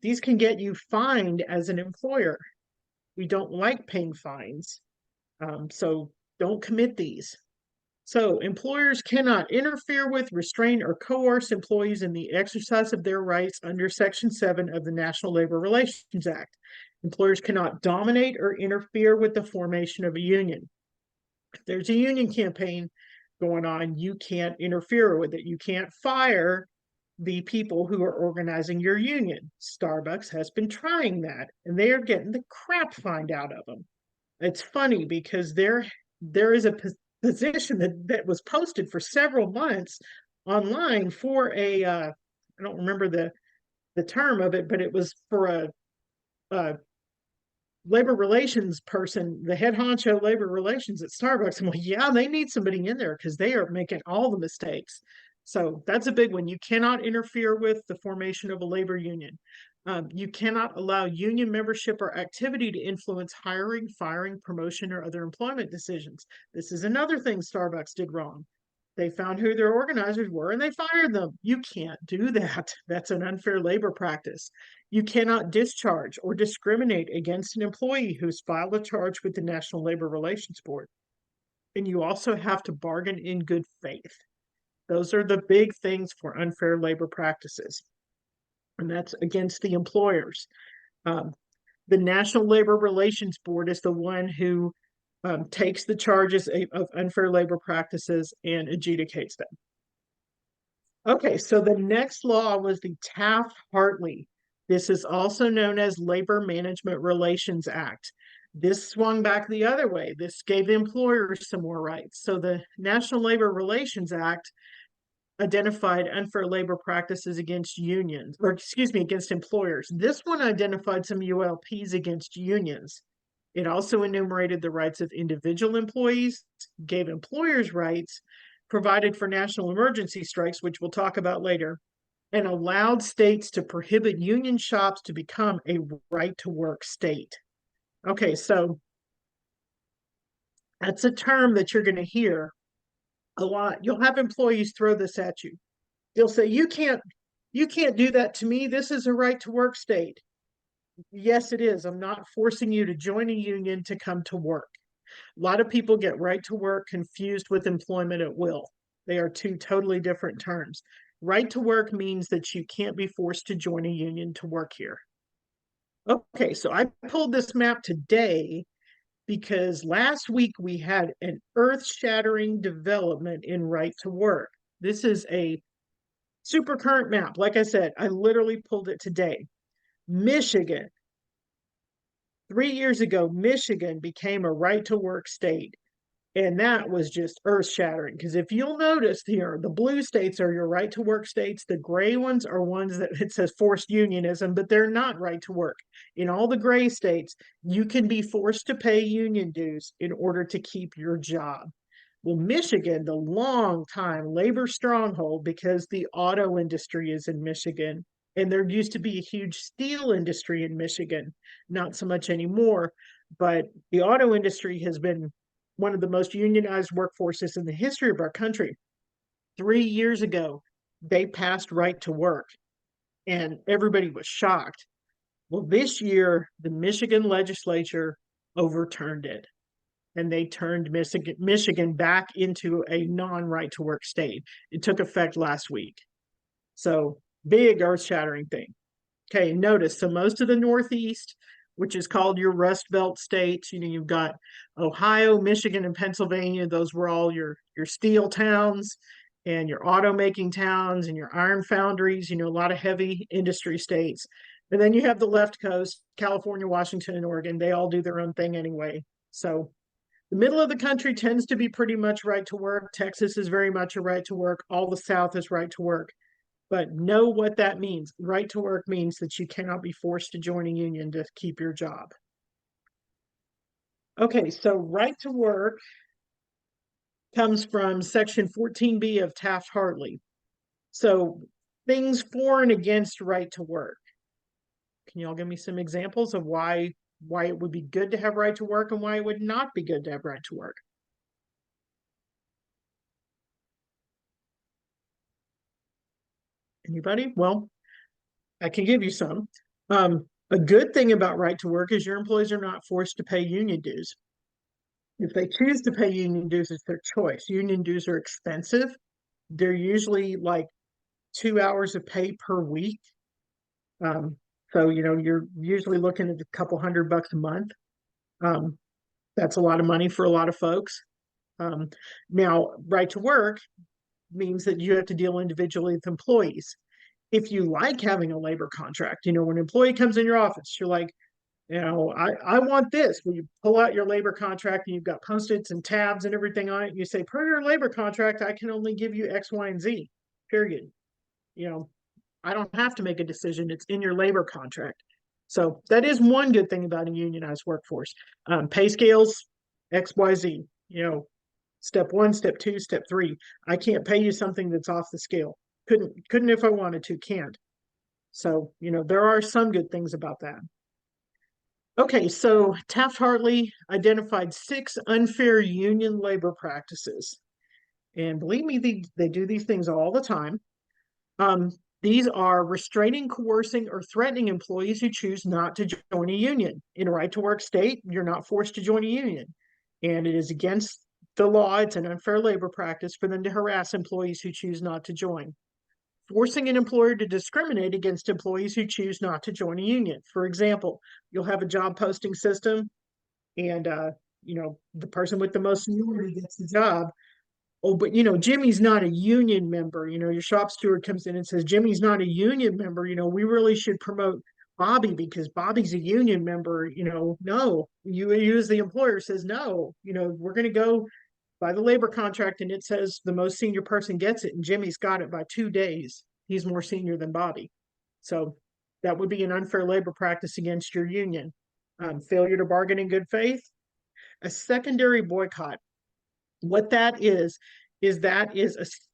Speaker 3: These can get you fined as an employer. We don't like paying fines, so don't commit these. So employers cannot interfere with, restrain, or coerce employees in the exercise of their rights under Section 7 of the National Labor Relations Act. Employers cannot dominate or interfere with the formation of a union. If there's a union campaign going on, you can't interfere with it. You can't fire the people who are organizing your union. Starbucks has been trying that, and they are getting the crap fined out of them. It's funny because there is a position that was posted for several months online for a I don't remember the term of it, but it was for a labor relations person, the head honcho labor relations at Starbucks. I'm like, yeah, they need somebody in there because they are making all the mistakes. So that's a big one. You cannot interfere with the formation of a labor union. You cannot allow union membership or activity to influence hiring, firing, promotion, or other employment decisions. This is another thing Starbucks did wrong. They found who their organizers were and they fired them. You can't do that. That's an unfair labor practice. You cannot discharge or discriminate against an employee who's filed a charge with the National Labor Relations Board. And you also have to bargain in good faith. Those are the big things for unfair labor practices. And that's against the employers. The National Labor Relations Board is the one who takes the charges of unfair labor practices and adjudicates them. Okay, so the next law was the Taft-Hartley. This is also known as Labor Management Relations Act. This swung back the other way. This gave the employers some more rights. So the National Labor Relations Act identified unfair labor practices against unions, or excuse me, against employers. This one identified some ULPs against unions. It also enumerated the rights of individual employees, gave employers rights, provided for national emergency strikes, which we'll talk about later, and allowed states to prohibit union shops to become a right-to-work state. Okay, so that's a term that you're going to hear A lot. You'll have employees throw this at you. They'll say, you can't do that to me. This is a right to work state. Yes, it is. I'm not forcing you to join a union to come to work. A lot of people get right to work confused with employment at will. They are two totally different terms. Right to work means that you can't be forced to join a union to work here. Okay, so I pulled this map today because last week we had an earth-shattering development in right to work. This is a super current map. Like I said, I literally pulled it today. Michigan. 3 years ago, Michigan became a right to work state. And that was just earth shattering. Because if you'll notice here, the blue states are your right to work states. The gray ones are ones that it says forced unionism, but they're not right to work. In all the gray states, you can be forced to pay union dues in order to keep your job. Well, Michigan, the long time labor stronghold, because the auto industry is in Michigan, and there used to be a huge steel industry in Michigan, not so much anymore, but the auto industry has been one of the most unionized workforces in the history of our country. 3 years ago, they passed right to work, and everybody was shocked. Well, this year, the Michigan legislature overturned it, and they turned Michigan back into a non-right to work state. It took effect last week. So big earth-shattering thing. Okay, notice, so most of the Northeast, which is called your Rust Belt states, you've got Ohio, Michigan, and Pennsylvania. Those were all your steel towns and your automaking towns and your iron foundries, a lot of heavy industry states. And then you have the left coast, California, Washington, and Oregon. They all do their own thing anyway. So the middle of the country tends to be pretty much right to work. Texas is very much a right to work. All the South is right to work. But know what that means. Right to work means that you cannot be forced to join a union to keep your job. Okay, so right to work comes from Section 14B of Taft-Hartley. So things for and against right to work. Can y'all give me some examples of why it would be good to have right to work and why it would not be good to have right to work? Anybody? Well, I can give you some. A good thing about right to work is your employees are not forced to pay union dues. If they choose to pay union dues, it's their choice. Union dues are expensive. They're usually like 2 hours of pay per week. Um, so, you're usually looking at a couple $100 a month. Um, that's a lot of money for a lot of folks. Now, right to work means that you have to deal individually with employees. If you like having a labor contract, when an employee comes in your office, you're like, I want this. When you pull out your labor contract and you've got post-its and tabs and everything on it, and you say, per your labor contract, I can only give you X, Y, and Z, period. I don't have to make a decision. It's in your labor contract. So that is one good thing about a unionized workforce. Pay scales, X, Y, Z, step one, step two, step three. I can't pay you something that's off the scale. Couldn't if I wanted to, can't. So, there are some good things about that. Okay, so Taft-Hartley identified 6 unfair union labor practices. And believe me, they do these things all the time. These are restraining, coercing, or threatening employees who choose not to join a union. In a right to work state, you're not forced to join a union. And it is against the law, it's an unfair labor practice for them to harass employees who choose not to join. Forcing an employer to discriminate against employees who choose not to join a union. For example, you'll have a job posting system and the person with the most seniority gets the job. Oh, but Jimmy's not a union member. Your shop steward comes in and says, Jimmy's not a union member. We really should promote Bobby because Bobby's a union member. No, you as the employer says, no, we're going to go by the labor contract and it says the most senior person gets it and Jimmy's got it by 2 days. He's more senior than Bobby. So that would be an unfair labor practice against your union. Failure to bargain in good faith. A secondary boycott. What that is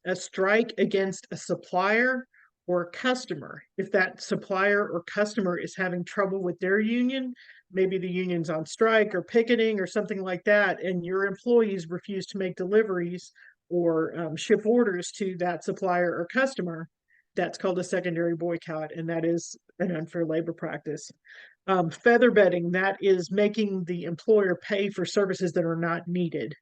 Speaker 3: a strike against a supplier or customer. If that supplier or customer is having trouble with their union, maybe the union's on strike or picketing or something like that, and your employees refuse to make deliveries or ship orders to that supplier or customer, that's called a secondary boycott, and that is an unfair labor practice. Feather bedding, that is making the employer pay for services that are not needed.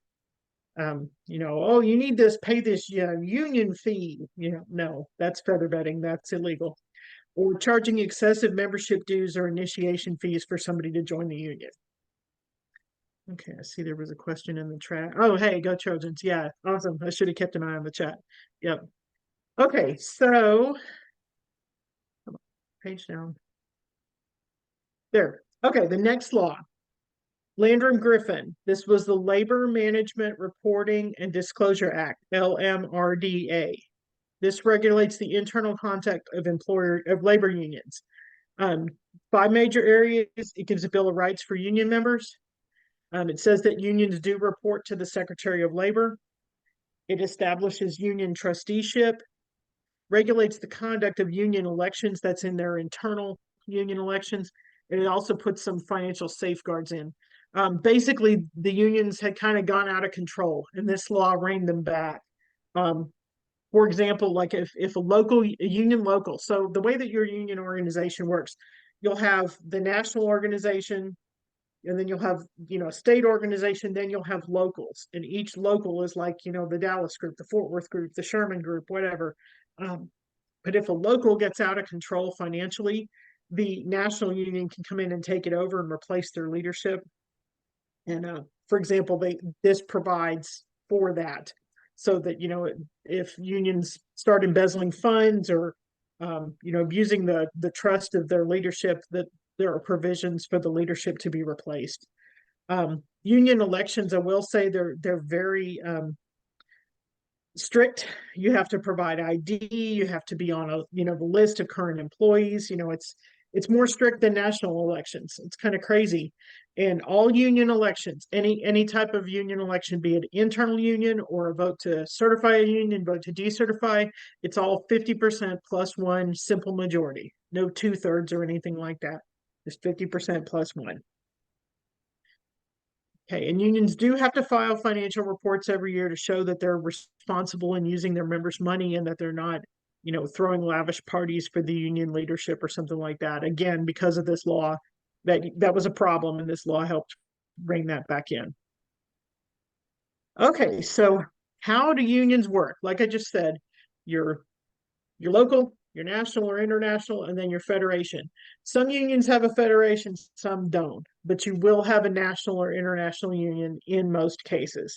Speaker 3: Oh, you need this, pay this union fee. No, that's feather bedding, that's illegal. Or charging excessive membership dues or initiation fees for somebody to join the union. Okay, I see there was a question in the chat. Oh, hey, go Trojans. Yeah, awesome. I should have kept an eye on the chat. Yep. Okay, so page down. There. Okay, the next law. Landrum Griffin. This was the Labor Management Reporting and Disclosure Act, LMRDA. This regulates the internal conduct of labor unions. 5 major areas. It gives a Bill of Rights for union members. It says that unions do report to the Secretary of Labor. It establishes union trusteeship, regulates the conduct of union elections, that's in their internal union elections, and it also puts some financial safeguards in. Basically, the unions had kind of gone out of control, and this law reined them back. For example, like if a union local, so the way that your union organization works, you'll have the national organization, and then you'll have a state organization, then you'll have locals, and each local is like the Dallas group, the Fort Worth group, the Sherman group, whatever. But if a local gets out of control financially, the national union can come in and take it over and replace their leadership. And for example, this provides for that, so that if unions start embezzling funds or abusing the trust of their leadership, that there are provisions for the leadership to be replaced. Union elections, I will say they're very strict. You have to provide ID. You have to be on the list of current employees. It's more strict than national elections. It's kind of crazy. And all union elections, any type of union election, be it internal union or a vote to certify a union, vote to decertify, it's all 50% plus one simple majority. No 2/3 or anything like that. Just 50% plus one. Okay, and unions do have to file financial reports every year to show that they're responsible in using their members' money and that they're not, throwing lavish parties for the union leadership or something like that. Again, because of this law, that was a problem, and this law helped bring that back in. Okay, so how do unions work? Like I just said, your local, your national or international, and then your federation. Some unions have a federation, some don't, but you will have a national or international union in most cases.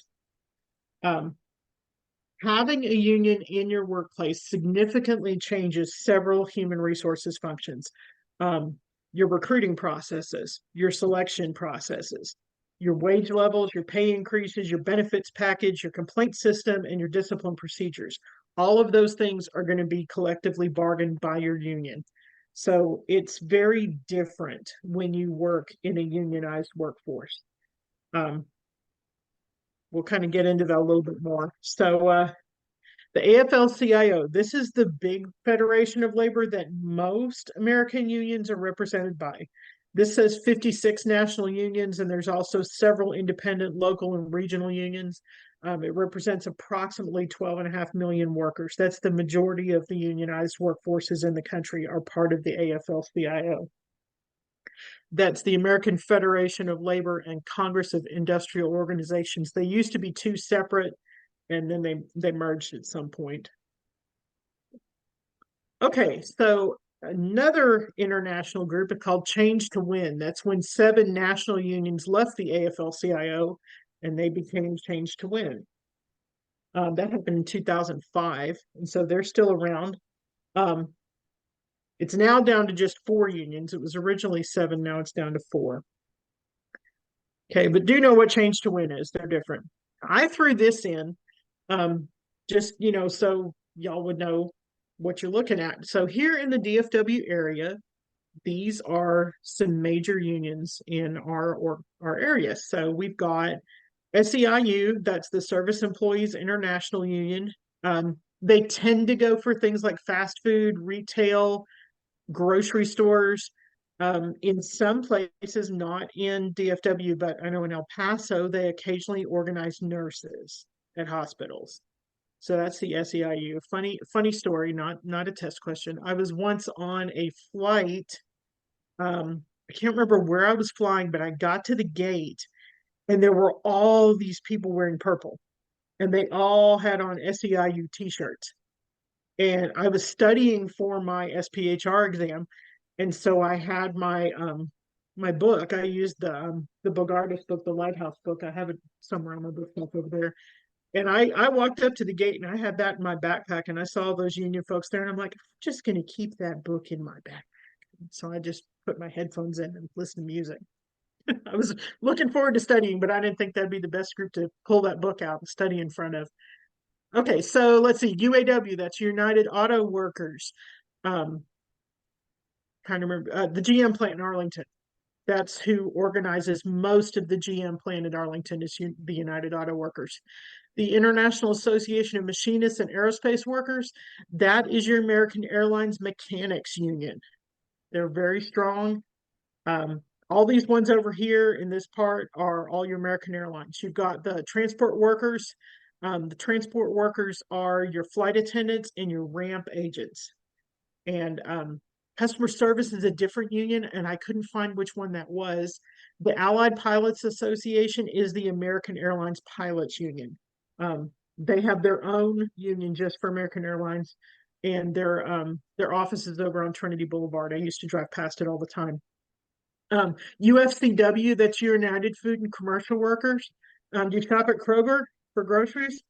Speaker 3: Having a union in your workplace significantly changes several human resources functions. Your recruiting processes, your selection processes, your wage levels, your pay increases, your benefits package, your complaint system, and your discipline procedures. All of those things are going to be collectively bargained by your union. So it's very different when you work in a unionized workforce. We'll kind of get into that a little bit more. So the AFL-CIO, this is the big federation of labor that most American unions are represented by. This says 56 national unions, and there's also several independent, local, and regional unions. It represents approximately 12.5 million workers. That's the majority of the unionized workforces in the country are part of the AFL-CIO. That's the American Federation of Labor and Congress of Industrial Organizations. They used to be two separate, and then they merged at some point. Okay, so another international group is called Change to Win. That's when 7 national unions left the AFL-CIO and they became Change to Win. That happened in 2005, and so they're still around. It's now down to just 4 unions. It was originally 7, now it's down to 4. Okay, but do know what Change to Win is. They're different. I threw this in just, so y'all would know what you're looking at. So here in the DFW area, these are some major unions in our area. So we've got SEIU, that's the Service Employees International Union. They tend to go for things like fast food, retail, grocery stores. In some places, not in DFW, but I know in El Paso, they occasionally organize nurses at hospitals. So that's the SEIU. Funny story, not a test question. I was once on a flight. I can't remember where I was flying, but I got to the gate and there were all these people wearing purple and they all had on SEIU t-shirts. And I was studying for my SPHR exam. And so I had my book. I used the Bogardus book, the Lighthouse book. I have it somewhere on my bookshelf over there. And I walked up to the gate and I had that in my backpack and I saw those Union folks there and I'm like, I'm just gonna keep that book in my backpack. So I just put my headphones in and listen to music. I was looking forward to studying, but I didn't think that'd be the best group to pull that book out and study in front of. Okay, so let's see, UAW, that's United Auto Workers. Um, Trying to remember the GM plant in Arlington. That's who organizes most of the GM plant in Arlington is the United Auto Workers. The International Association of Machinists and Aerospace Workers, that is your American Airlines Mechanics Union. They're very strong. All these ones over here in this part are all your American Airlines. You've got the transport workers. The transport workers are your flight attendants and your ramp agents. And customer service is a different union, and I couldn't find which one that was. The Allied Pilots Association is the American Airlines Pilots Union. They have their own union just for American Airlines, and their office is over on Trinity Boulevard. I used to drive past it all the time. UFCW, that's United Food and Commercial Workers. Do you shop at Kroger for groceries?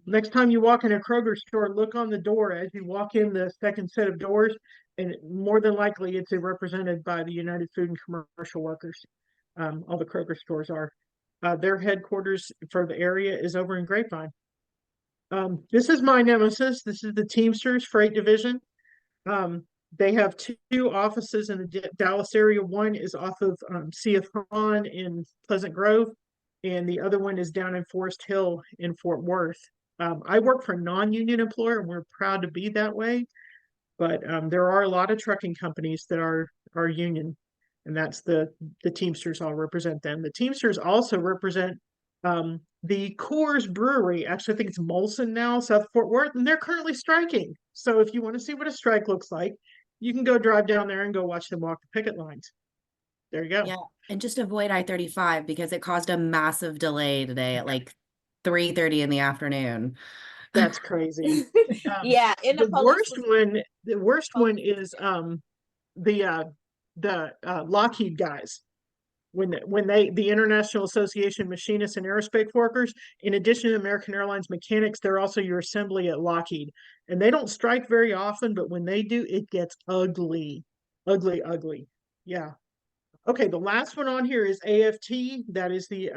Speaker 3: Next time you walk in a Kroger store, look on the door as you walk in the second set of doors, and more than likely it's represented by the United Food and Commercial Workers. All the Kroger stores are. Their headquarters for the area is over in Grapevine. This is my nemesis. This is the Teamsters Freight Division. They have two offices in the Dallas area. One is off of C.F. Hahn in Pleasant Grove, and the other one is down in Forest Hill in Fort Worth. I work for a non-union employer, and we're proud to be that way. But there are a lot of trucking companies that are union, and that's the Teamsters. All represent them. The Teamsters also represent the Coors Brewery. Actually, I think it's Molson now, South Fort Worth, and they're currently striking. So if you want to see what a strike looks like, you can go drive down there and go watch them walk the picket lines. There you go.
Speaker 2: Yeah, and just avoid I-35 because it caused a massive delay today at like 3:30 in the afternoon.
Speaker 3: That's crazy.
Speaker 4: Yeah,
Speaker 3: The worst one is the Lockheed guys. When the International Association of Machinists and Aerospace Workers, in addition to American Airlines mechanics, they're also your assembly at Lockheed. And they don't strike very often, but when they do, it gets ugly. Ugly, ugly. Yeah. Okay, the last one on here is AFT. That is the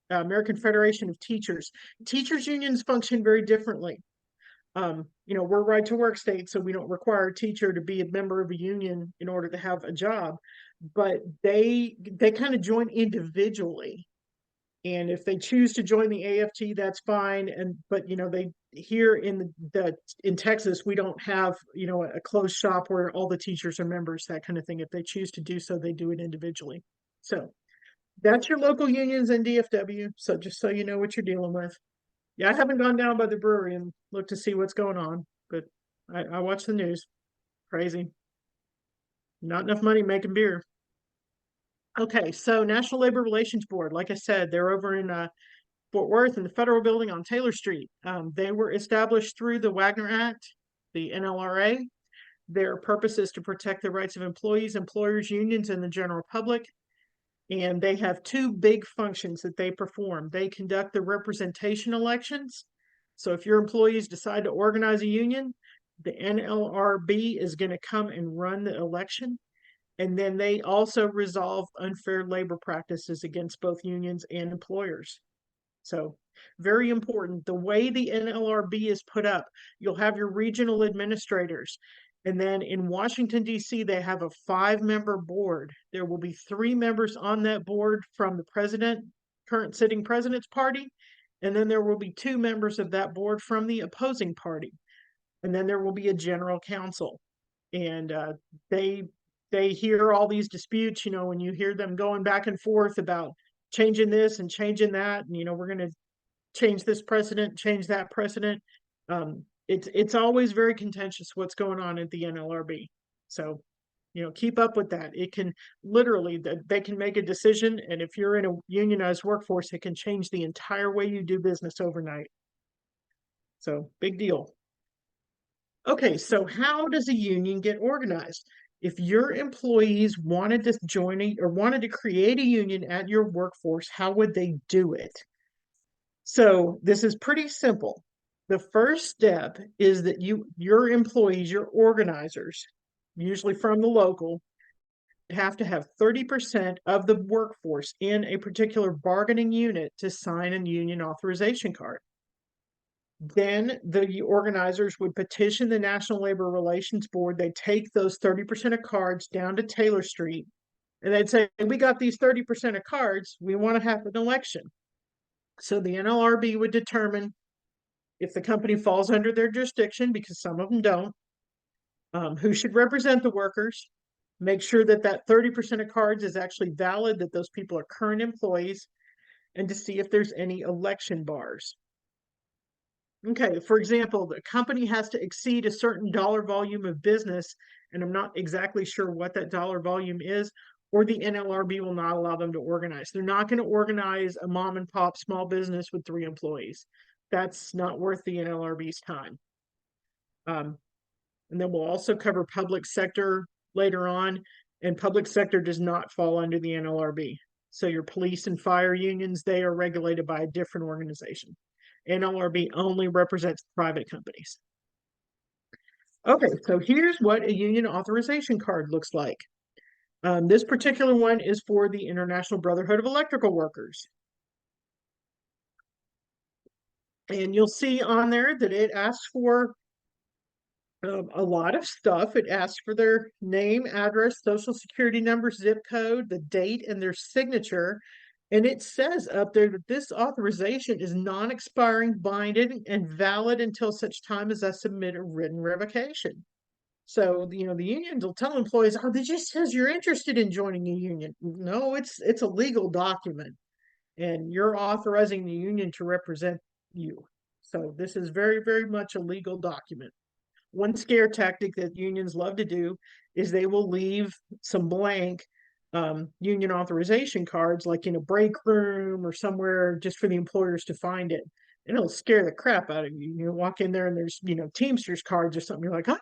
Speaker 3: American Federation of Teachers. Teachers unions function very differently. We're right to work state, so we don't require a teacher to be a member of a union in order to have a job, but they kind of join individually. And if they choose to join the AFT, that's fine. But they here in Texas, we don't have a closed shop where all the teachers are members, that kind of thing. If they choose to do so, they do it individually. So that's your local unions and DFW. So just so you know what you're dealing with. Yeah, I haven't gone down by the brewery and looked to see what's going on, but I watch the news. Crazy. Not enough money making beer. Okay, so National Labor Relations Board, like I said, they're over in Fort Worth in the Federal Building on Taylor Street. They were established through the Wagner Act, the NLRA. Their purpose is to protect the rights of employees, employers, unions, and the general public. And they have two big functions that they perform. They conduct the representation elections. So if your employees decide to organize a union, the NLRB is going to come and run the election. And then they also resolve unfair labor practices against both unions and employers. So very important. The way the NLRB is put up, you'll have your regional administrators. And then in Washington, D.C., they have a 5-member board. There will be 3 members on that board from the current sitting president's party. And then there will be 2 members of that board from the opposing party. And then there will be a general counsel. And they hear all these disputes, when you hear them going back and forth about changing this and changing that. And, we're going to change this precedent, change that precedent. It's always very contentious what's going on at the NLRB. So, keep up with that. It can literally, they can make a decision, and if you're in a unionized workforce, it can change the entire way you do business overnight. So, big deal. Okay, so how does a union get organized? If your employees wanted to join or wanted to create a union at your workforce, how would they do it? So this is pretty simple. The first step is that your employees, your organizers, usually from the local, have to have 30% of the workforce in a particular bargaining unit to sign a union authorization card. Then the organizers would petition the National Labor Relations Board. They'd take those 30% of cards down to Taylor Street, and they'd say, we got these 30% of cards, we want to have an election. So the NLRB would determine if the company falls under their jurisdiction, because some of them don't, who should represent the workers, make sure that that 30% of cards is actually valid, that those people are current employees, and to see if there's any election bars. Okay, for example, the company has to exceed a certain dollar volume of business, and I'm not exactly sure what that dollar volume is, or the NLRB will not allow them to organize. They're not going to organize a mom and pop small business with 3 employees. That's not worth the NLRB's time. And then we'll also cover public sector later on, and public sector does not fall under the NLRB. So your police and fire unions, they are regulated by a different organization. NLRB only represents private companies. Okay, so here's what a union authorization card looks like. This particular one is for the International Brotherhood of Electrical Workers. And you'll see on there that it asks for a lot of stuff. It asks for their name, address, social security number, zip code, the date, and their signature. And it says up there that this authorization is non-expiring, binding, and valid until such time as I submit a written revocation. So, the unions will tell employees, oh, this just says you're interested in joining a union. No, it's a legal document, and you're authorizing the union to represent you. So this is very, very much a legal document. One scare tactic that unions love to do is they will leave some blank union authorization cards, like in a break room or somewhere, just for the employers to find it. And it'll scare the crap out of you. You walk in there and there's, Teamsters cards or something. You're like, huh?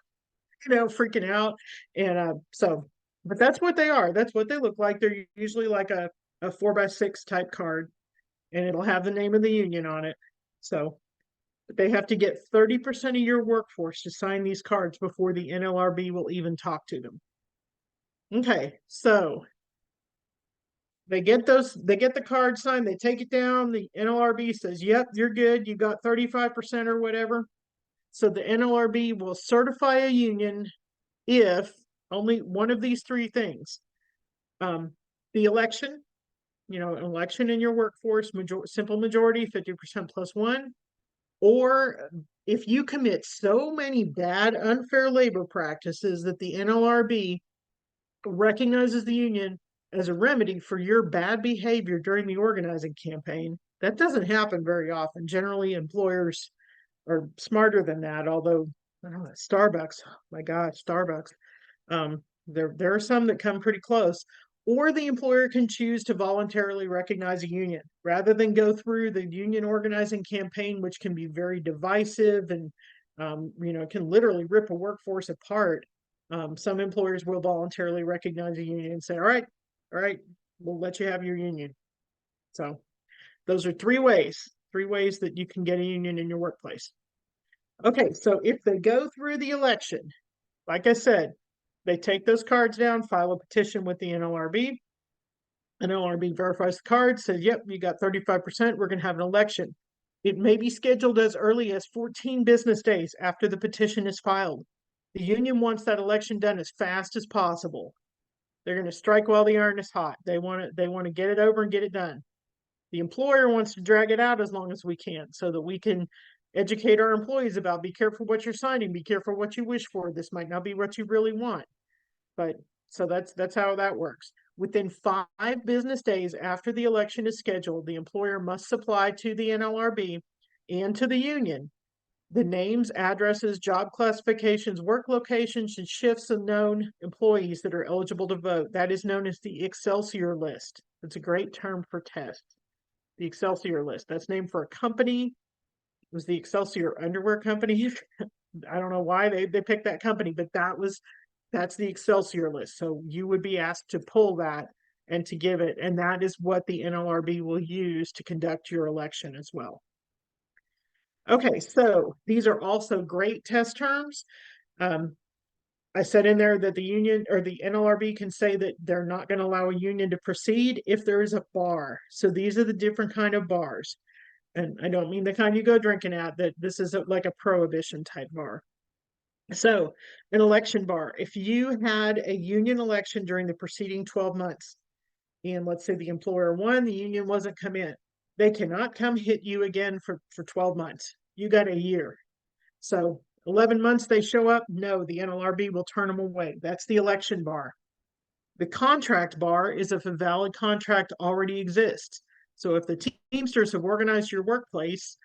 Speaker 3: Freaking out. And but that's what they are. That's what they look like. They're usually like a 4x6 type card, and it'll have the name of the union on it. So they have to get 30% of your workforce to sign these cards before the NLRB will even talk to them. Okay, so they get the card signed, they take it down, the NLRB says, yep, you're good, you got 35% or whatever. So the NLRB will certify a union if only one of these 3 things. The election, an election in your workforce, simple majority, 50% plus 1. Or if you commit so many bad, unfair labor practices that the NLRB recognizes the union as a remedy for your bad behavior during the organizing campaign. That doesn't happen very often. Generally, employers are smarter than that, although Starbucks, my gosh, Starbucks. There are some that come pretty close. Or the employer can choose to voluntarily recognize a union rather than go through the union organizing campaign, which can be very divisive and can literally rip a workforce apart. Some employers will voluntarily recognize a union and say, all right, we'll let you have your union. So those are 3 ways that you can get a union in your workplace. Okay, so if they go through the election, like I said, they take those cards down, file a petition with the NLRB. NLRB verifies the card, says, yep, you got 35%, we're going to have an election. It may be scheduled as early as 14 business days after the petition is filed. The union wants that election done as fast as possible. They're going to strike while the iron is hot. They want to get it over and get it done. The employer wants to drag it out as long as we can so that we can educate our employees about, be careful what you're signing, be careful what you wish for. This might not be what you really want. But so that's how that works. Within 5 business days after the election is scheduled, the employer must supply to the NLRB and to the union the names, addresses, job classifications, work locations, and shifts of known employees that are eligible to vote. That is known as the Excelsior list. It's a great term for tests. The Excelsior list. That's named for a company. It was the Excelsior Underwear Company. I don't know why they picked that company, but that's the Excelsior list. So you would be asked to pull that and to give it, and that is what the NLRB will use to conduct your election as well. Okay, so these are also great test terms. I said in there that the union or the NLRB can say that they're not going to allow a union to proceed if there is a bar. So these are the different kind of bars. And I don't mean the kind you go drinking at, that this is like a prohibition type bar. So an election bar, if you had a union election during the preceding 12 months, and let's say the employer won, the union wasn't come in, they cannot come hit you again for 12 months. You got a year. So 11 months they show up, no, the NLRB will turn them away. That's the election bar. The contract bar is if a valid contract already exists. So if the Teamsters have organized your workplace,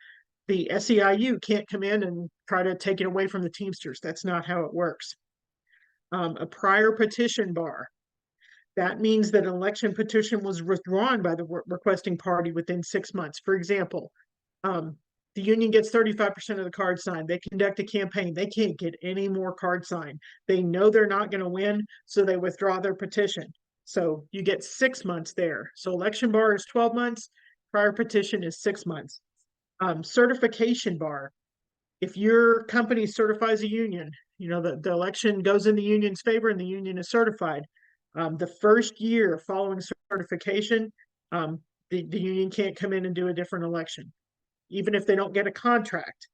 Speaker 3: the SEIU can't come in and try to take it away from the Teamsters. That's not how it works. A prior petition bar. That means that an election petition was withdrawn by the requesting party within 6 months. For example, the union gets 35% of the cards signed. They conduct a campaign. They can't get any more cards signed. They know they're not going to win, so they withdraw their petition. So you get 6 months there. So election bar is 12 months. Prior petition is 6 months. Certification bar. If your company certifies a union, the election goes in the union's favor and the union is certified. The first year following certification, the union can't come in and do a different election, even if they don't get a contract.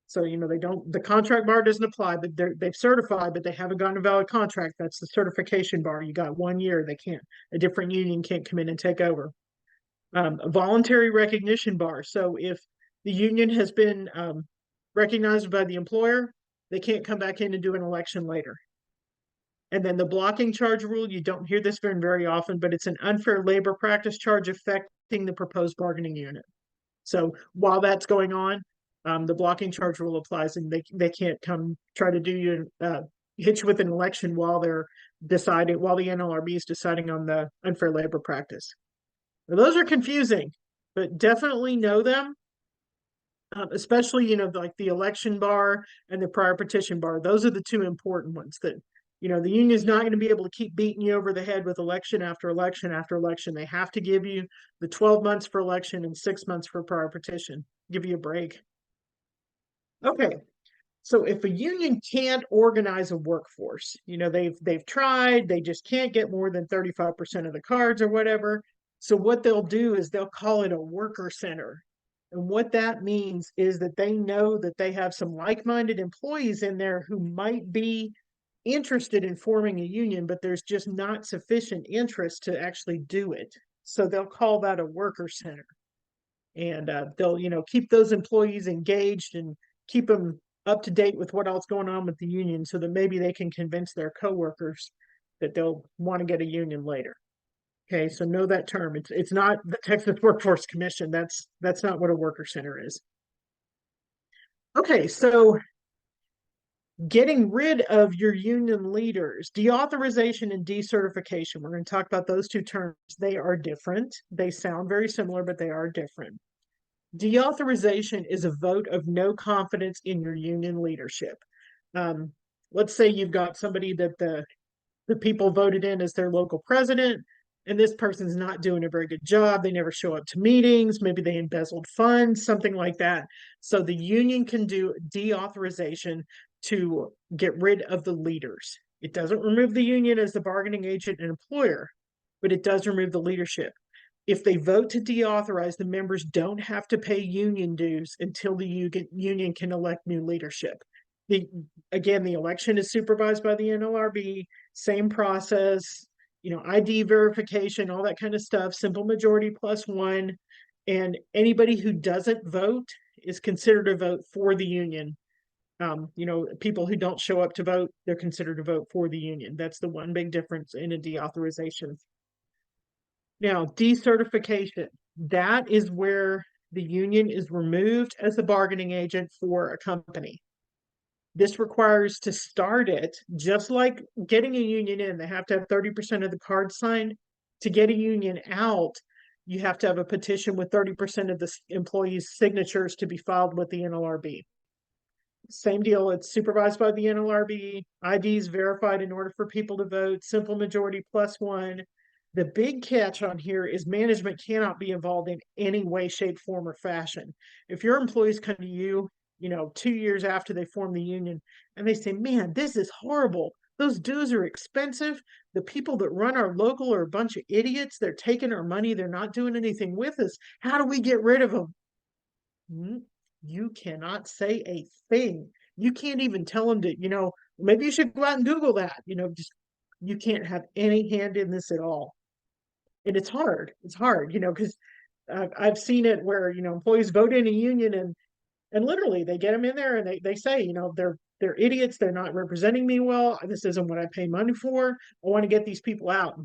Speaker 3: So, the contract bar doesn't apply, but they've certified, but they haven't gotten a valid contract. That's the certification bar. You got 1 year. A different union can't come in and take over. A voluntary recognition bar. So if the union has been recognized by the employer, they can't come back in and do an election later. And then the blocking charge rule, you don't hear this very often, but it's an unfair labor practice charge affecting the proposed bargaining unit. So while that's going on, the blocking charge rule applies, and they can't come try to hit you with an election while the NLRB is deciding on the unfair labor practice. Now, those are confusing, but definitely know them. Especially, like the election bar and the prior petition bar. Those are the two important ones that, the union is not going to be able to keep beating you over the head with election after election after election. They have to give you the 12 months for election and 6 months for prior petition. Give you a break. Okay. So if a union can't organize a workforce, they've tried, they just can't get more than 35% of the cards or whatever. So what they'll do is they'll call it a worker center. And what that means is that they know that they have some like-minded employees in there who might be interested in forming a union, but there's just not sufficient interest to actually do it. So they'll call that a worker center. And they'll, keep those employees engaged and keep them up to date with what else going on with the union, so that maybe they can convince their coworkers that they'll want to get a union later. Okay, so know that term. It's not the Texas Workforce Commission. That's not what a worker center is. Okay, so getting rid of your union leaders, deauthorization and decertification. We're going to talk about those two terms. They are different. They sound very similar, but they are different. Deauthorization is a vote of no confidence in your union leadership. Let's say you've got somebody that the people voted in as their local president, and this person's not doing a very good job. They never show up to meetings. Maybe they embezzled funds, something like that. So the union can do deauthorization to get rid of the leaders. It doesn't remove the union as the bargaining agent and employer, but it does remove the leadership. If they vote to deauthorize, the members don't have to pay union dues until the union can elect new leadership. Again, the election is supervised by the NLRB, same process, ID verification, all that kind of stuff, simple majority +1. And anybody who doesn't vote is considered a vote for the union. People who don't show up to vote, they're considered a vote for the union. That's the one big difference in a deauthorization Now, decertification, that is where the union is removed as the bargaining agent for a company. This requires to start it, just like getting a union in, they have to have 30% of the cards signed. To get a union out, you have to have a petition with 30% of the employees' signatures to be filed with the NLRB. Same deal, it's supervised by the NLRB, IDs verified in order for people to vote, simple majority plus one. The big catch on here is management cannot be involved in any way, shape, form, or fashion. If your employees come to you, 2 years after they form the union, and they say, man, this is horrible. Those dues are expensive. The people that run our local are a bunch of idiots. They're taking our money. They're not doing anything with us. How do we get rid of them? You cannot say a thing. You can't even tell them to, maybe you should go out and Google that, just you can't have any hand in this at all. And it's hard. It's hard, because I've seen it where, employees vote in a union and literally they get them in there and they say, they're idiots. They're not representing me well. This isn't what I pay money for. I want to get these people out.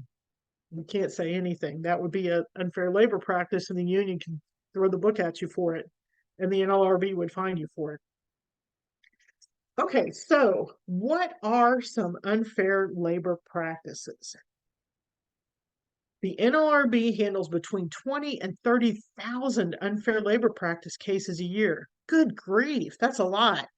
Speaker 3: You can't say anything. That would be an unfair labor practice, and the union can throw the book at you for it, and the NLRB would fine you for it. Okay, so what are some unfair labor practices? The NLRB handles between 20 and 30,000 unfair labor practice cases a year. Good grief, that's a lot.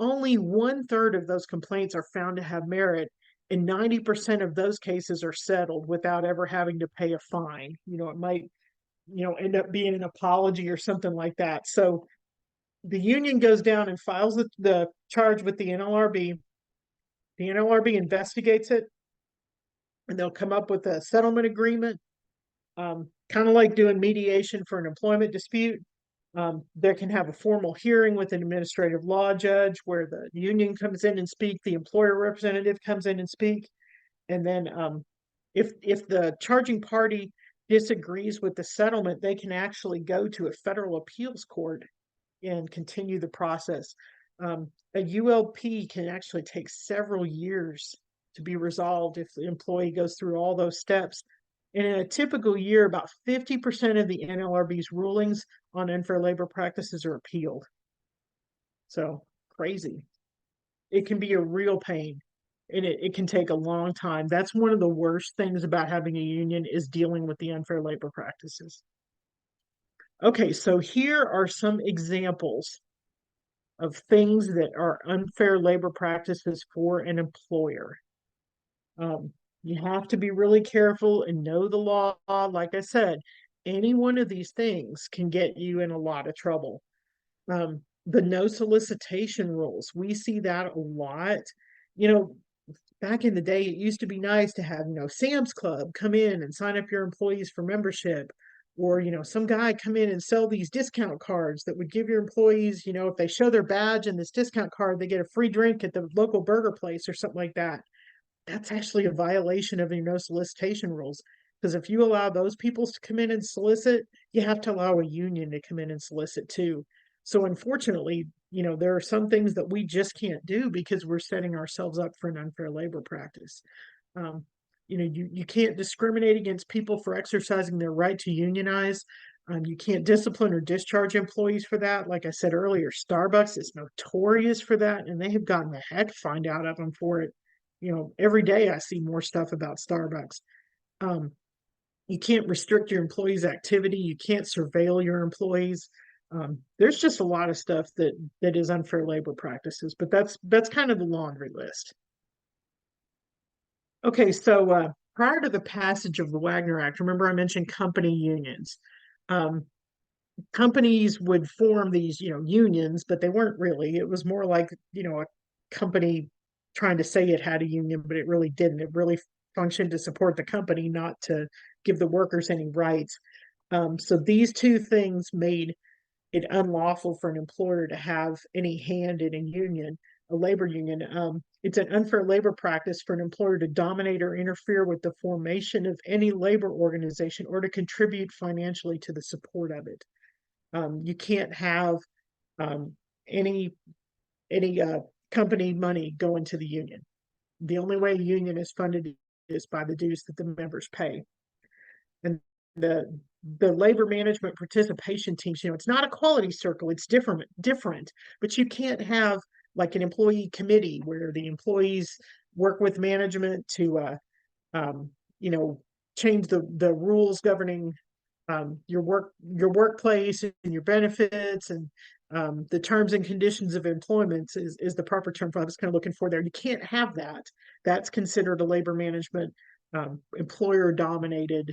Speaker 3: Only 1/3 of those complaints are found to have merit, and 90% of those cases are settled without ever having to pay a fine. It might, end up being an apology or something like that. So the union goes down and files the charge with the NLRB. The NLRB investigates it, and they'll come up with a settlement agreement, kind of like doing mediation for an employment dispute. They can have a formal hearing with an administrative law judge where the union comes in and speak, the employer representative comes in and speak, and then if the charging party disagrees with the settlement, they can actually go to a federal appeals court and continue the process. A ULP can actually take several years to be resolved if the employee goes through all those steps. And in a typical year, about 50% of the NLRB's rulings on unfair labor practices are appealed. So crazy. It can be a real pain, and it can take a long time. That's one of the worst things about having a union, is dealing with the unfair labor practices. Okay, so here are some examples of things that are unfair labor practices for an employer. You have to be really careful and know the law. Like I said, any one of these things can get you in a lot of trouble. The no solicitation rules, we see that a lot. Back in the day, it used to be nice to have, Sam's Club come in and sign up your employees for membership, or, some guy come in and sell these discount cards that would give your employees, if they show their badge and this discount card, they get a free drink at the local burger place or something like that. That's actually a violation of your no solicitation rules. Because if you allow those people to come in and solicit, you have to allow a union to come in and solicit too. So unfortunately, there are some things that we just can't do because we're setting ourselves up for an unfair labor practice. You can't discriminate against people for exercising their right to unionize. You can't discipline or discharge employees for that. Like I said earlier, Starbucks is notorious for that, and they have gotten the heck fined out of them for it. Every day I see more stuff about Starbucks. You can't restrict your employees' activity. You can't surveil your employees. There's just a lot of stuff that is unfair labor practices, but that's kind of the laundry list. Okay, so prior to the passage of the Wagner Act, remember I mentioned company unions. Companies would form these, unions, but they weren't really. It was more like, a company trying to say it had a union, but it really didn't. It really functioned to support the company, not to give the workers any rights. So these two things made it unlawful for an employer to have any hand in a union, a labor union. It's an unfair labor practice for an employer to dominate or interfere with the formation of any labor organization or to contribute financially to the support of it. You can't have any company money go into the union. The only way a union is funded is by the dues that the members pay. And the labor management participation teams, it's not a quality circle, it's different, but you can't have like an employee committee where the employees work with management to um, you know, change the rules governing your workplace and your benefits and the terms and conditions of employment is the proper term for I was kind of looking for there. You can't have that. That's considered a labor management employer dominated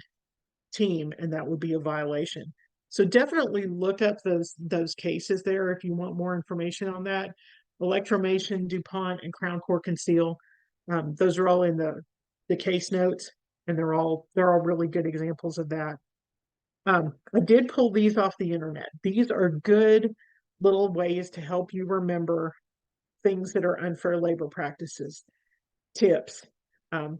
Speaker 3: team, and that would be a violation. So definitely look up those cases there if you want more information on that. Electromation, DuPont, and Crown Cork and Seal. Those are all in the case notes, and they're all really good examples of that. I did pull these off the internet. These are good little ways to help you remember things that are unfair labor practices. Tips.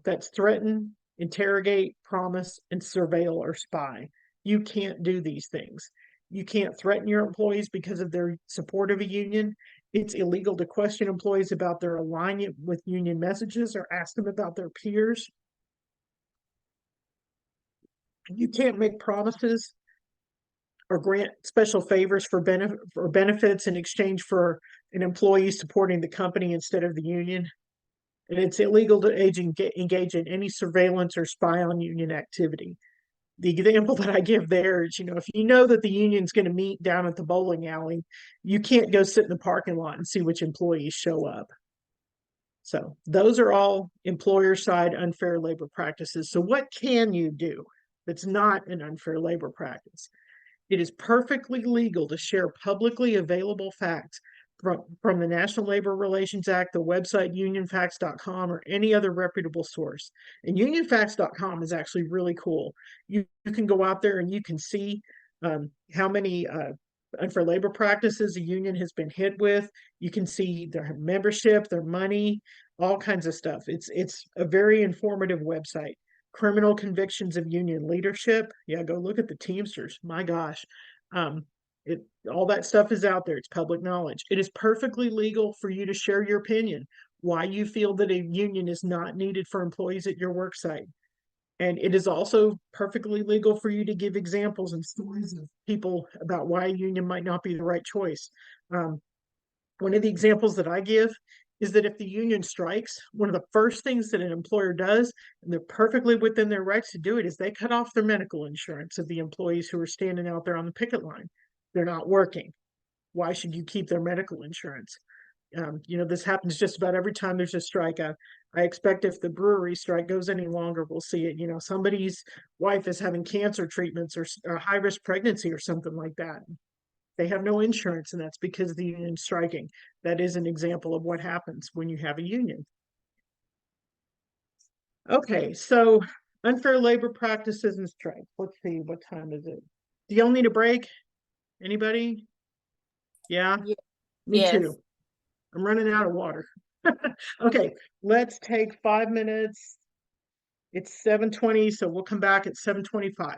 Speaker 3: That's threaten, interrogate, promise, and surveil or spy. You can't do these things. You can't threaten your employees because of their support of a union. It's illegal to question employees about their alignment with union messages or ask them about their peers. You can't make promises or grant special favors for benefits in exchange for an employee supporting the company instead of the union. And it's illegal to engage in any surveillance or spy on union activity. The example that I give there is, if you know that the union's going to meet down at the bowling alley, you can't go sit in the parking lot and see which employees show up. So those are all employer side unfair labor practices. So what can you do that's not an unfair labor practice? It is perfectly legal to share publicly available facts from the National Labor Relations Act, the website unionfacts.com, or any other reputable source. And unionfacts.com is actually really cool. You can go out there and you can see how many unfair labor practices a union has been hit with. You can see their membership, their money, all kinds of stuff. It's a very informative website. Criminal convictions of union leadership. Yeah, go look at the Teamsters. My gosh. All that stuff is out there. It's public knowledge. It is perfectly legal for you to share your opinion, why you feel that a union is not needed for employees at your work site. And it is also perfectly legal for you to give examples and stories of people about why a union might not be the right choice. One of the examples that I give is that if the union strikes, one of the first things that an employer does, and they're perfectly within their rights to do it, is they cut off their medical insurance of the employees who are standing out there on the picket line. They're not working. Why should you keep their medical insurance? This happens just about every time there's a strike. I expect if the brewery strike goes any longer, we'll see it. Somebody's wife is having cancer treatments or high risk pregnancy or something like that. They have no insurance, and that's because the union striking. That is an example of what happens when you have a union. Okay, so unfair labor practices and strikes. Let's see, what time is it? Do y'all need a break? Anybody? Yeah?
Speaker 2: Ye-
Speaker 3: Me
Speaker 2: yes.
Speaker 3: too. I'm running out of water. Okay, let's take 5 minutes. It's 7:20, so we'll come back at 7:25.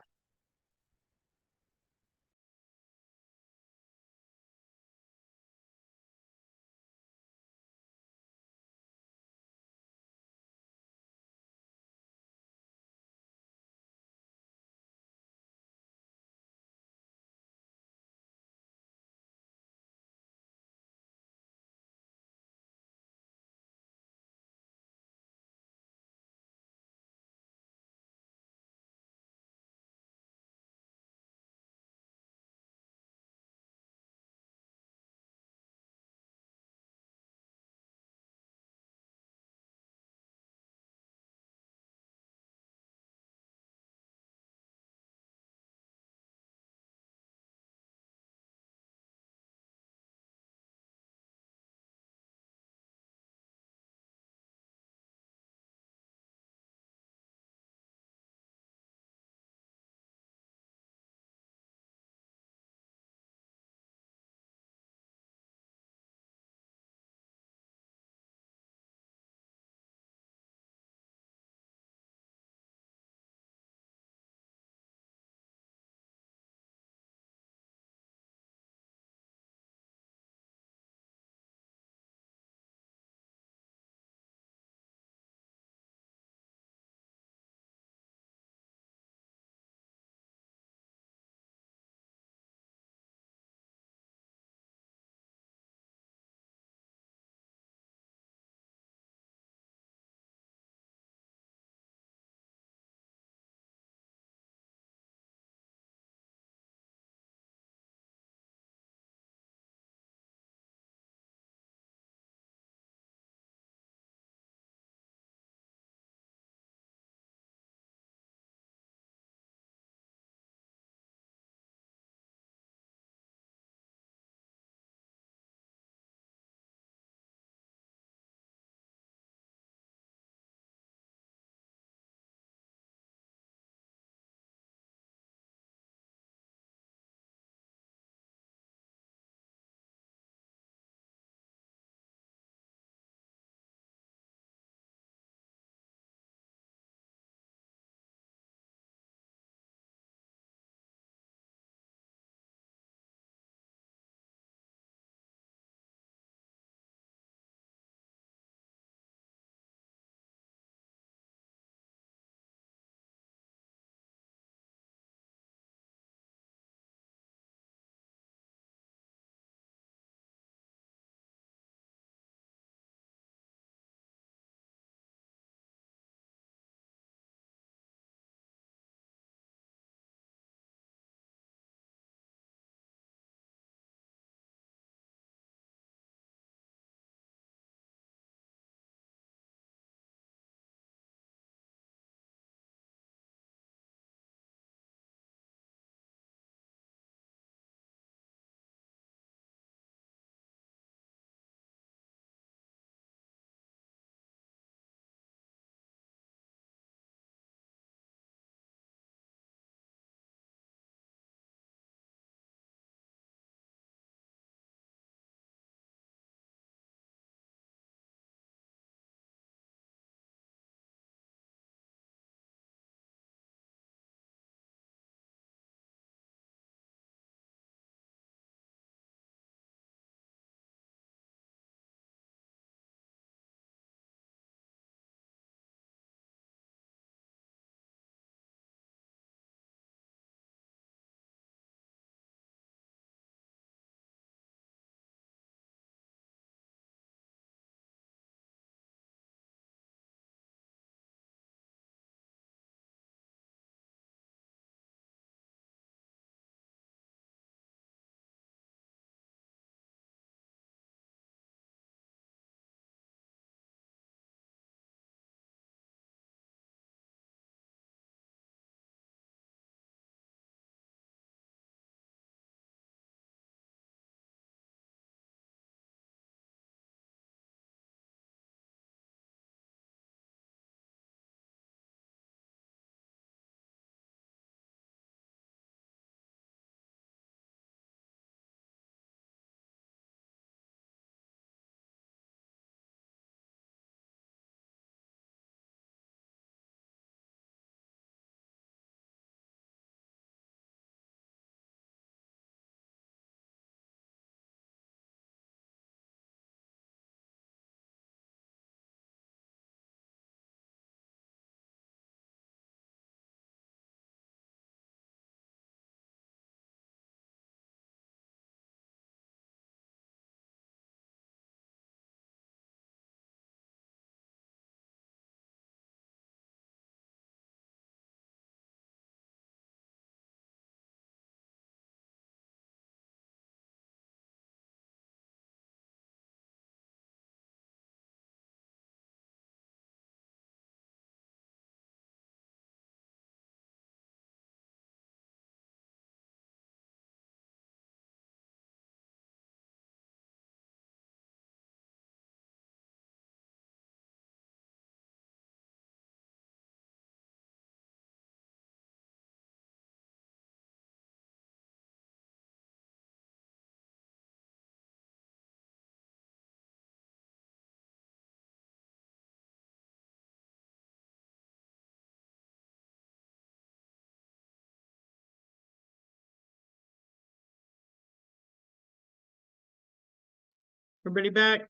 Speaker 3: Everybody back?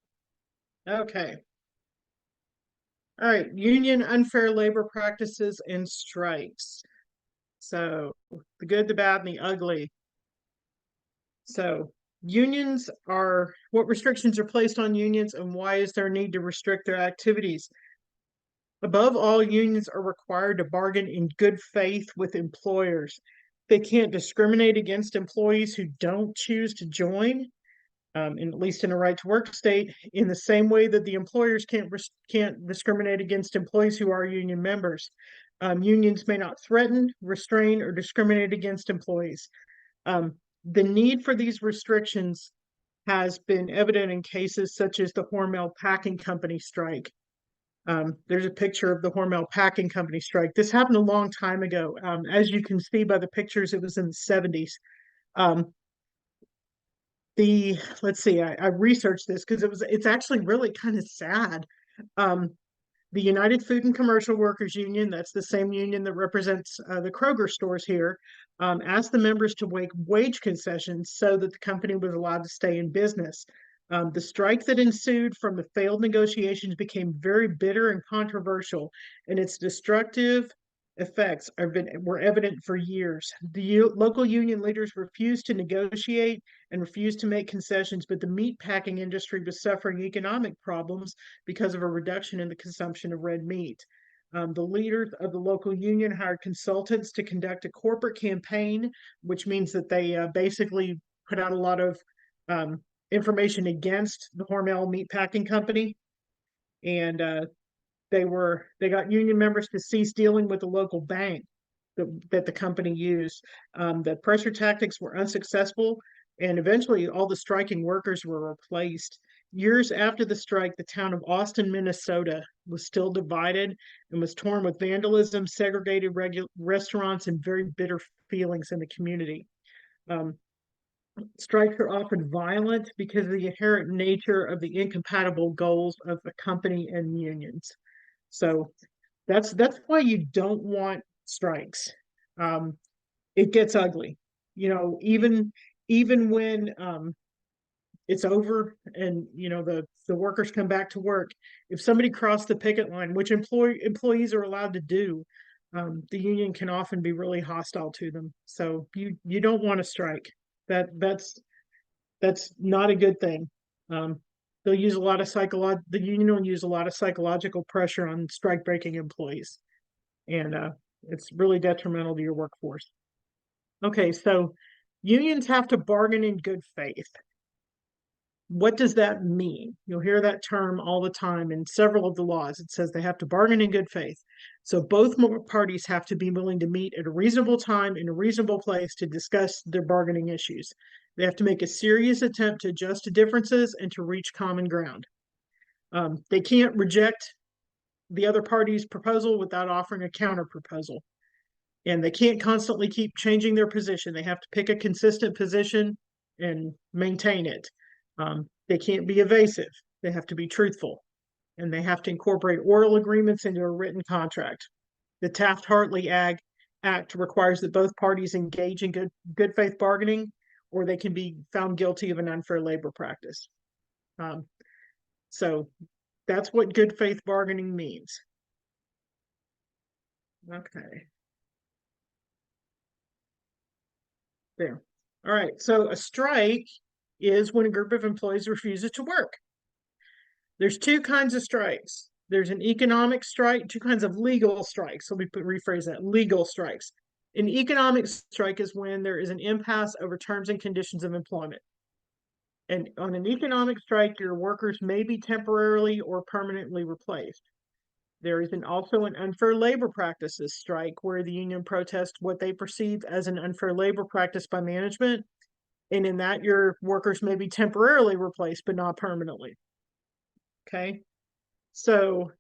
Speaker 3: Okay. All right, union unfair labor practices and strikes. So the good, the bad, and the ugly. So unions are, what restrictions are placed on unions and why is there a need to restrict their activities? Above all, unions are required to bargain in good faith with employers. They can't discriminate against employees who don't choose to join, at least in a right to work state, in the same way that the employers can't discriminate against employees who are union members. Unions may not threaten, restrain, or discriminate against employees. The need for these restrictions has been evident in cases such as the Hormel Packing Company strike. There's a picture of the Hormel Packing Company strike. This happened a long time ago. As you can see by the pictures, it was in the 70s. Let's see, I researched this because it's actually really kind of sad. The United Food and Commercial Workers Union, that's the same union that represents the Kroger stores here, asked the members to make wage concessions so that the company was allowed to stay in business. The strike that ensued from the failed negotiations became very bitter and controversial, and its destructive effects were evident for years. The local union leaders refused to negotiate and refused to make concessions, but the meat packing industry was suffering economic problems because of a reduction in the consumption of red meat. The leaders of the local union hired consultants to conduct a corporate campaign, which means that they basically put out a lot of information against the Hormel Meat Packing Company, and they got union members to cease dealing with the local bank that the company used. The pressure tactics were unsuccessful, and eventually all the striking workers were replaced. Years after the strike, the town of Austin, Minnesota was still divided and was torn with vandalism, segregated restaurants, and very bitter feelings in the community. Strikes are often violent because of the inherent nature of the incompatible goals of the company and unions. So that's why you don't want strikes. It gets ugly, even when it's over and the workers come back to work. If somebody crossed the picket line, which employees are allowed to do, the union can often be really hostile to them. So you don't want to strike. That's not a good thing. They'll use a lot of the union will use a lot of psychological pressure on strike breaking employees, and it's really detrimental to your workforce. Okay, so unions have to bargain in good faith. What does that mean? You'll hear that term all the time in several of the laws. It says they have to bargain in good faith. So both parties have to be willing to meet at a reasonable time in a reasonable place to discuss their bargaining issues. They have to make a serious attempt to adjust to differences and to reach common ground. They can't reject the other party's proposal without offering a counter proposal. And they can't constantly keep changing their position. They have to pick a consistent position and maintain it. They can't be evasive. They have to be truthful, and they have to incorporate oral agreements into a written contract. The Taft-Hartley Act requires that both parties engage in good faith bargaining, or they can be found guilty of an unfair labor practice. So that's what good faith bargaining means. Okay. There. All right. So a strike is when a group of employees refuses to work. There's two kinds of strikes. There's an economic strike, two kinds of legal strikes. So let me rephrase that, legal strikes. An economic strike is when there is an impasse over terms and conditions of employment. And on an economic strike, your workers may be temporarily or permanently replaced. There is also an unfair labor practices strike where the union protests what they perceive as an unfair labor practice by management. And in that, your workers may be temporarily replaced, but not permanently. Okay. So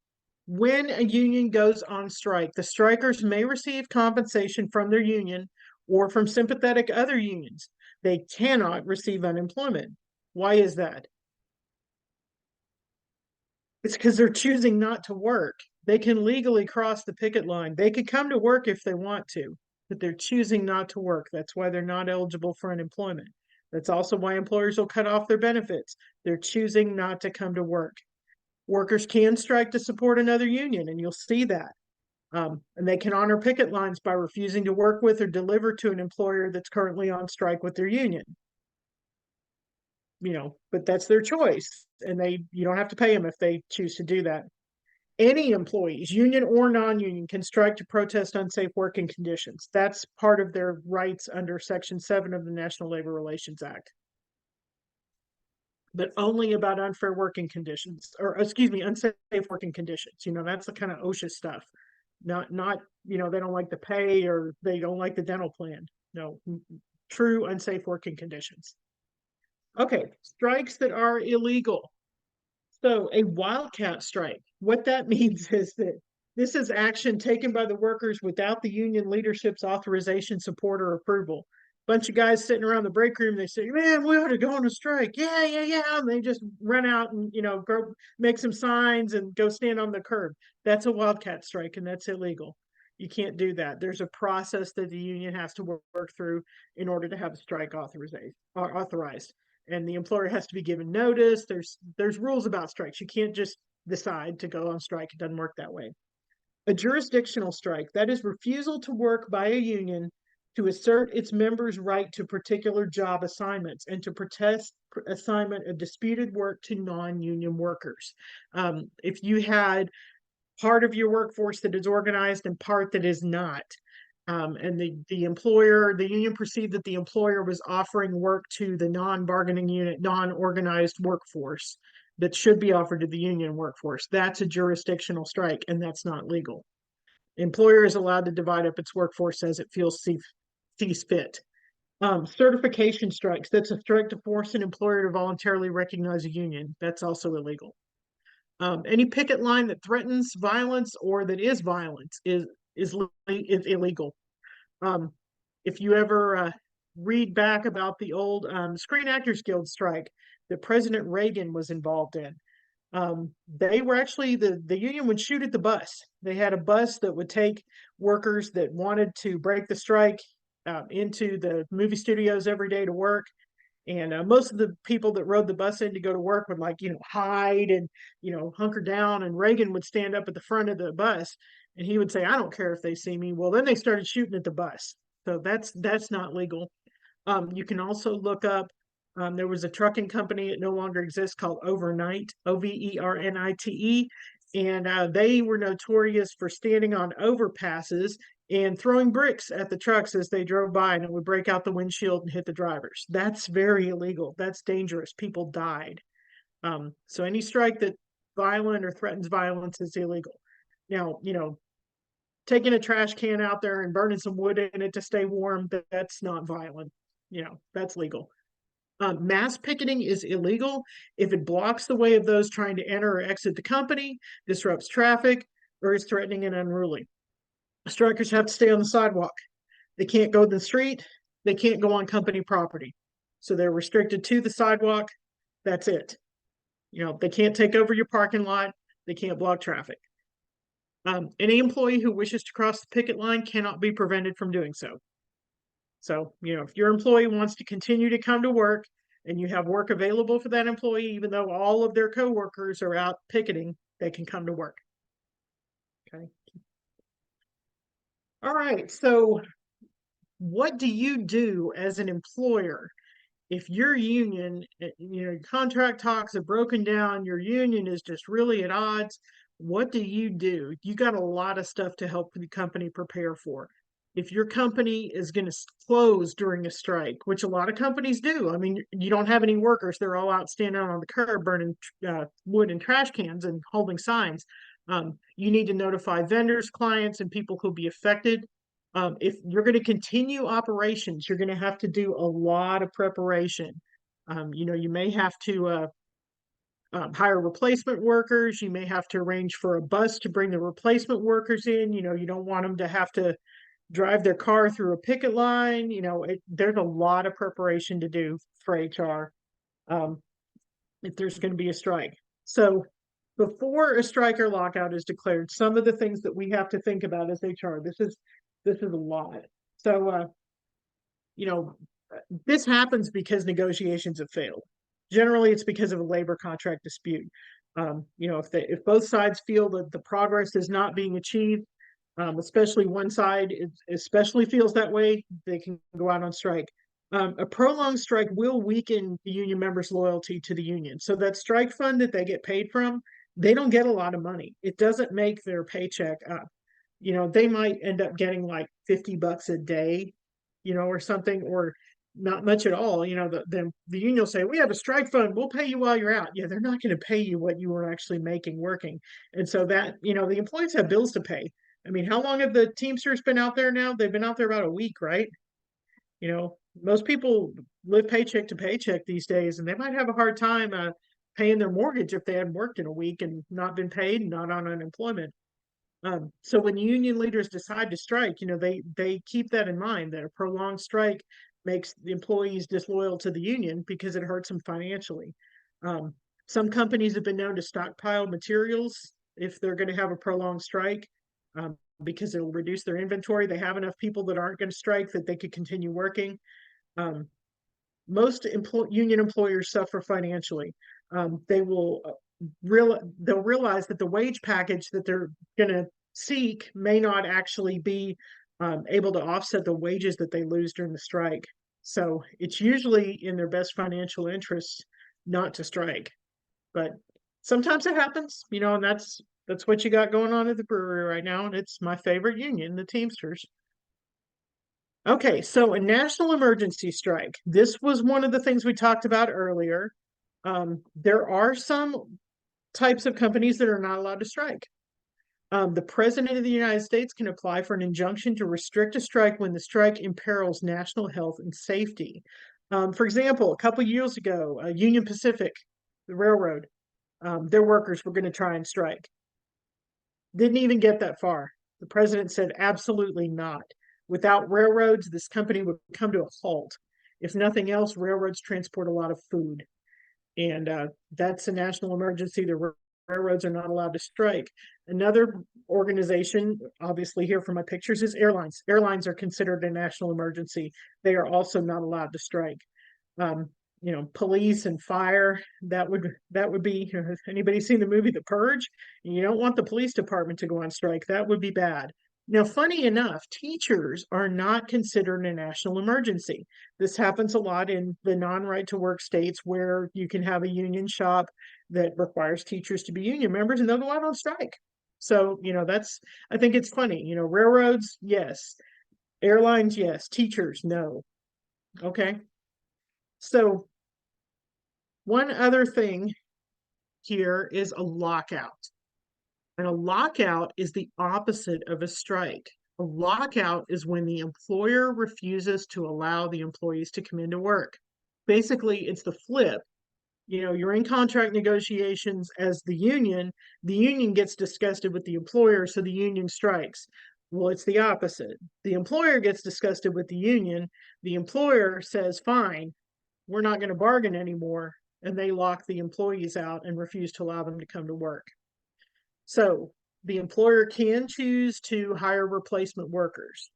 Speaker 3: when a union goes on strike, the strikers may receive compensation from their union or from sympathetic other unions. They cannot receive unemployment. Why is that? It's because they're choosing not to work. They can legally cross the picket line. They could come to work if they want to, but they're choosing not to work. That's why they're not eligible for unemployment. That's also why employers will cut off their benefits. They're choosing not to come to work. Workers can strike to support another union, and you'll see that. And they can honor picket lines by refusing to work with or deliver to an employer that's currently on strike with their union. But that's their choice, and you don't have to pay them if they choose to do that. Any employees, union or non-union, can strike to protest unsafe working conditions. That's part of their rights under Section 7 of the National Labor Relations Act. But only about unfair working conditions, or excuse me, unsafe working conditions. That's the kind of OSHA stuff. Not, they don't like the pay or they don't like the dental plan. No, true unsafe working conditions. Okay, strikes that are illegal. So a wildcat strike, what that means is that this is action taken by the workers without the union leadership's authorization, support, or approval. Bunch of guys sitting around the break room, they say, man, we ought to go on a strike. Yeah. And they just run out and, go make some signs and go stand on the curb. That's a wildcat strike, and that's illegal. You can't do that. There's a process that the union has to work through in order to have a strike authorized. And the employer has to be given notice. There's rules about strikes. You can't just decide to go on strike. It doesn't work that way. A jurisdictional strike, that is refusal to work by a union to assert its members' right to particular job assignments and to protest assignment of disputed work to non-union workers. If you had part of your workforce that is organized and part that is not, and the union perceived that the employer was offering work to the non-bargaining unit, non-organized workforce that should be offered to the union workforce, that's a jurisdictional strike, and that's not legal. The employer is allowed to divide up its workforce as it sees fit. Certification strikes, that's a strike to force an employer to voluntarily recognize a union. That's also illegal. Any picket line that threatens violence or that is violence is illegal. If you ever read back about the old Screen Actors Guild strike that President Reagan was involved in, they were actually, the union would shoot at the bus. They had a bus that would take workers that wanted to break the strike into the movie studios every day to work. And most of the people that rode the bus in to go to work would hide and, hunker down. And Reagan would stand up at the front of the bus and he would say, I don't care if they see me. Well, then they started shooting at the bus. So that's not legal. You can also look up, there was a trucking company that no longer exists called Overnite, Overnite. And they were notorious for standing on overpasses and throwing bricks at the trucks as they drove by, and it would break out the windshield and hit the drivers. That's very illegal. That's dangerous. People died. So any strike that violent or threatens violence is illegal. Now, taking a trash can out there and burning some wood in it to stay warm, that's not violent. That's legal. Mass picketing is illegal if it blocks the way of those trying to enter or exit the company, disrupts traffic, or is threatening and unruly. Strikers have to stay on the sidewalk. They can't go to the street. They can't go on company property. So they're restricted to the sidewalk. That's it. They can't take over your parking lot. They can't block traffic. Any employee who wishes to cross the picket line cannot be prevented from doing so. So, if your employee wants to continue to come to work and you have work available for that employee, even though all of their coworkers are out picketing, they can come to work. Okay. All right. So what do you do as an employer if your union, your contract talks have broken down, your union is just really at odds? What do? You got a lot of stuff to help the company prepare for. If your company is going to close during a strike, which a lot of companies do, I mean, you don't have any workers. They're all out standing out on the curb, burning wood and trash cans and holding signs. You need to notify vendors, clients, and people who'll be affected. If you're going to continue operations, you're going to have to do a lot of preparation. You may have to hire replacement workers. You may have to arrange for a bus to bring the replacement workers in. You don't want them to have to drive their car through a picket line. There's a lot of preparation to do for HR if there's going to be a strike. So before a strike or lockout is declared, some of the things that we have to think about as HR, this is a lot. So, this happens because negotiations have failed. Generally, it's because of a labor contract dispute. You know, if both sides feel that the progress is not being achieved, especially one side especially feels that way, they can go out on strike. A prolonged strike will weaken the union members' loyalty to the union. So that strike fund that they get paid from, they don't get a lot of money. It doesn't make their paycheck up. You know, they might end up getting like $50 a day, you know, or something, or not much at all. You know, the union will say, we have a strike fund, we'll pay you while you're out. Yeah, they're not going to pay you what you were actually making working. And so that, you know, the employees have bills to pay. I mean, how long have the Teamsters been out there now? They've been out there about a week, right? You know, most people live paycheck to paycheck these days, and they might have a hard time paying their mortgage if they hadn't worked in a week and not been paid, not on unemployment. So when union leaders decide to strike, you know, they keep that in mind, that a prolonged strike makes the employees disloyal to the union because it hurts them financially. Some companies have been known to stockpile materials if they're going to have a prolonged strike, because it'll reduce their inventory. They have enough people that aren't going to strike that they could continue working. Most union employers suffer financially. They'll realize that the wage package that they're going to seek may not actually be able to offset the wages that they lose during the strike. So it's usually in their best financial interest not to strike. But sometimes it happens, you know, and that's what you got going on at the brewery right now. And it's my favorite union, the Teamsters. Okay, so a national emergency strike. This was one of the things we talked about earlier. There are some types of companies that are not allowed to strike. The President of the United States can apply for an injunction to restrict a strike when the strike imperils national health and safety. For example, a couple years ago, Union Pacific, the railroad, their workers were going to try and strike. Didn't even get that far. The president said, absolutely not. Without railroads, this company would come to a halt. If nothing else, railroads transport a lot of food. And that's a national emergency. The railroads are not allowed to strike. Another organization, obviously here from my pictures, is airlines. Airlines are considered a national emergency. They are also not allowed to strike. You know, police and fire, that would be, anybody seen the movie The Purge? You don't want the police department to go on strike. That would be bad. Now, funny enough, teachers are not considered a national emergency. This happens a lot in the non-right to work states where you can have a union shop that requires teachers to be union members and they'll go out on strike. So, you know, I think it's funny, you know, railroads, yes. Airlines, yes. Teachers, no. Okay. So one other thing here is a lockout. And a lockout is the opposite of a strike. A lockout is when the employer refuses to allow the employees to come into work. Basically, it's the flip. You know, you're in contract negotiations as the union gets disgusted with the employer, so the union strikes. Well, it's the opposite. The employer gets disgusted with the union. The employer says, fine, we're not going to bargain anymore. And they lock the employees out and refuse to allow them to come to work. So the employer can choose to hire replacement workers.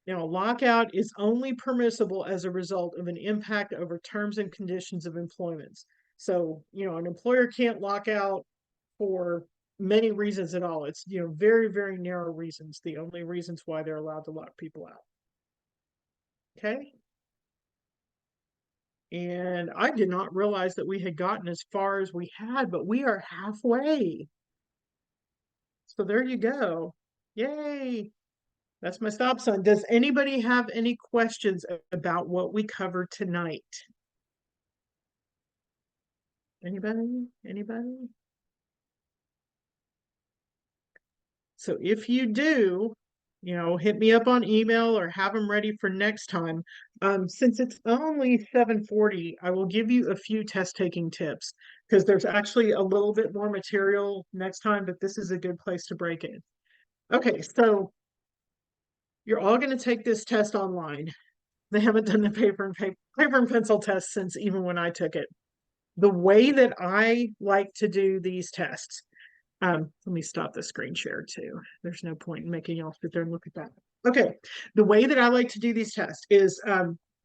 Speaker 3: Now, a lockout is only permissible as a result of an impact over terms and conditions of employment. So, you know, an employer can't lock out for many reasons at all. It's, you know, very, very narrow reasons, the only reasons why they're allowed to lock people out. Okay. And I did not realize that we had gotten as far as we had, but we are halfway. So there you go. Yay. That's my stop sign. Does anybody have any questions about what we covered tonight? Anybody? Anybody? So if you do, you know, hit me up on email or have them ready for next time. Since it's only 7:40, I will give you a few test taking tips because there's actually a little bit more material next time, but this is a good place to break in. Okay, so you're all going to take this test online. They haven't done the paper and pencil test since even when I took it. The way that I like to do these tests, let me stop the screen share too. There's no point in making y'all sit there and look at that. Okay, the way that I like to do these tests is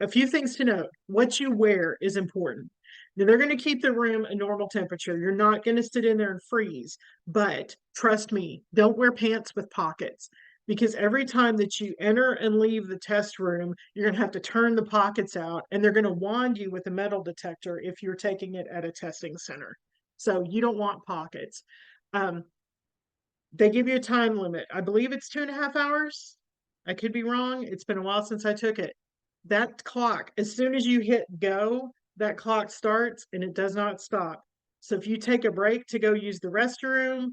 Speaker 3: a few things to note. What you wear is important. Now, they're going to keep the room a normal temperature. You're not going to sit in there and freeze, but trust me, don't wear pants with pockets because every time that you enter and leave the test room, you're going to have to turn the pockets out and they're going to wand you with a metal detector if you're taking it at a testing center. So you don't want pockets. They give you a time limit. I believe it's 2.5 hours. I could be wrong. It's been a while since I took it. That clock, as soon as you hit go, that clock starts and it does not stop. So if you take a break to go use the restroom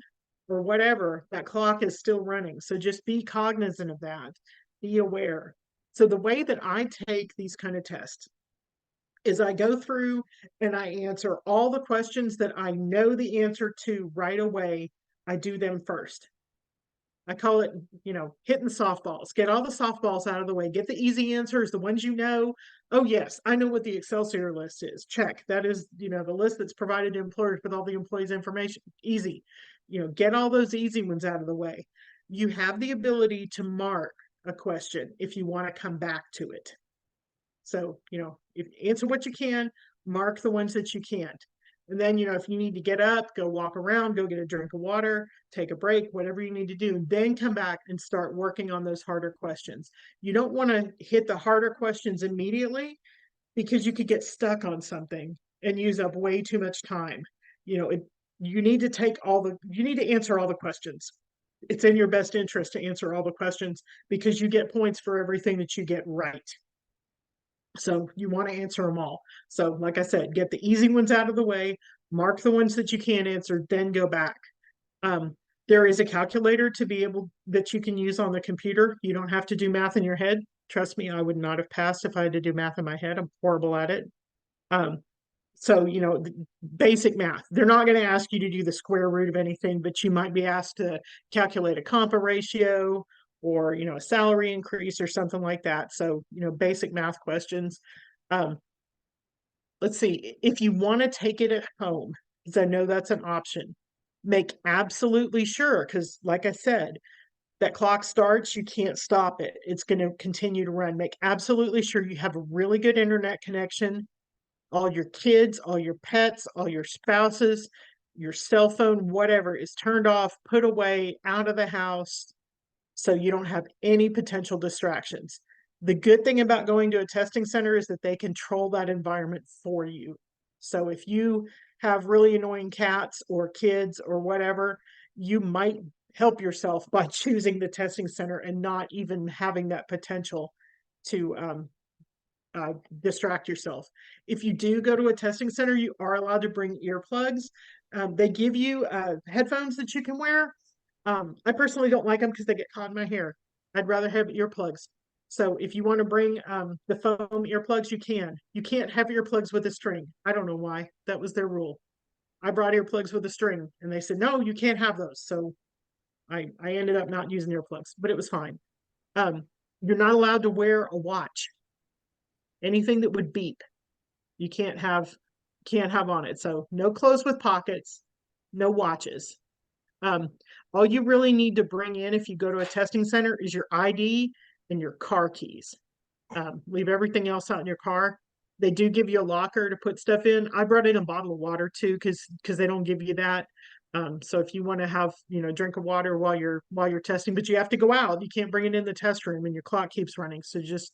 Speaker 3: or whatever, that clock is still running. So just be cognizant of that. Be aware. So the way that I take these kind of tests is I go through and I answer all the questions that I know the answer to right away. I do them first. I call it, hitting softballs. Get all the softballs out of the way. Get the easy answers, the ones you know. Oh, yes, I know what the Excelsior list is. Check. That is, the list that's provided to employers with all the employees' information. Easy. Get all those easy ones out of the way. You have the ability to mark a question if you want to come back to it. So, if answer what you can, mark the ones that you can't. And then, if you need to get up, go walk around, go get a drink of water, take a break, whatever you need to do, then come back and start working on those harder questions. You don't want to hit the harder questions immediately because you could get stuck on something and use up way too much time. You need to answer all the questions. It's in your best interest to answer all the questions because you get points for everything that you get right. So you want to answer them all. So like I said, get the easy ones out of the way, mark the ones that you can't answer, then go back. There is a calculator that you can use on the computer. You don't have to do math in your head. Trust me, I would not have passed if I had to do math in my head. I'm horrible at it. So, basic math. They're not going to ask you to do the square root of anything, but you might be asked to calculate a compa ratio or, a salary increase or something like that. So, basic math questions. Let's see, if you want to take it at home, because I know that's an option, make absolutely sure, because like I said, that clock starts, you can't stop it. It's going to continue to run. Make absolutely sure you have a really good internet connection. All your kids, all your pets, all your spouses, your cell phone, whatever is turned off, put away, out of the house, so you don't have any potential distractions. The good thing about going to a testing center is that they control that environment for you. So if you have really annoying cats or kids or whatever, you might help yourself by choosing the testing center and not even having that potential to distract yourself. If you do go to a testing center, you are allowed to bring earplugs. They give you headphones that you can wear. I personally don't like them because they get caught in my hair. I'd rather have earplugs. So if you want to bring the foam earplugs, you can. You can't have earplugs with a string. I don't know why. That was their rule. I brought earplugs with a string and they said, no, you can't have those. So I ended up not using earplugs, but it was fine. You're not allowed to wear a watch. Anything that would beep, you can't have on it. So no clothes with pockets, no watches. All you really need to bring in if you go to a testing center is your ID and your car keys. Leave everything else out in your car. They do give you a locker to put stuff in. I brought in a bottle of water too, because they don't give you that. So if you want to have, drink of water while you're testing, but you have to go out, you can't bring it in the test room and your clock keeps running. So just,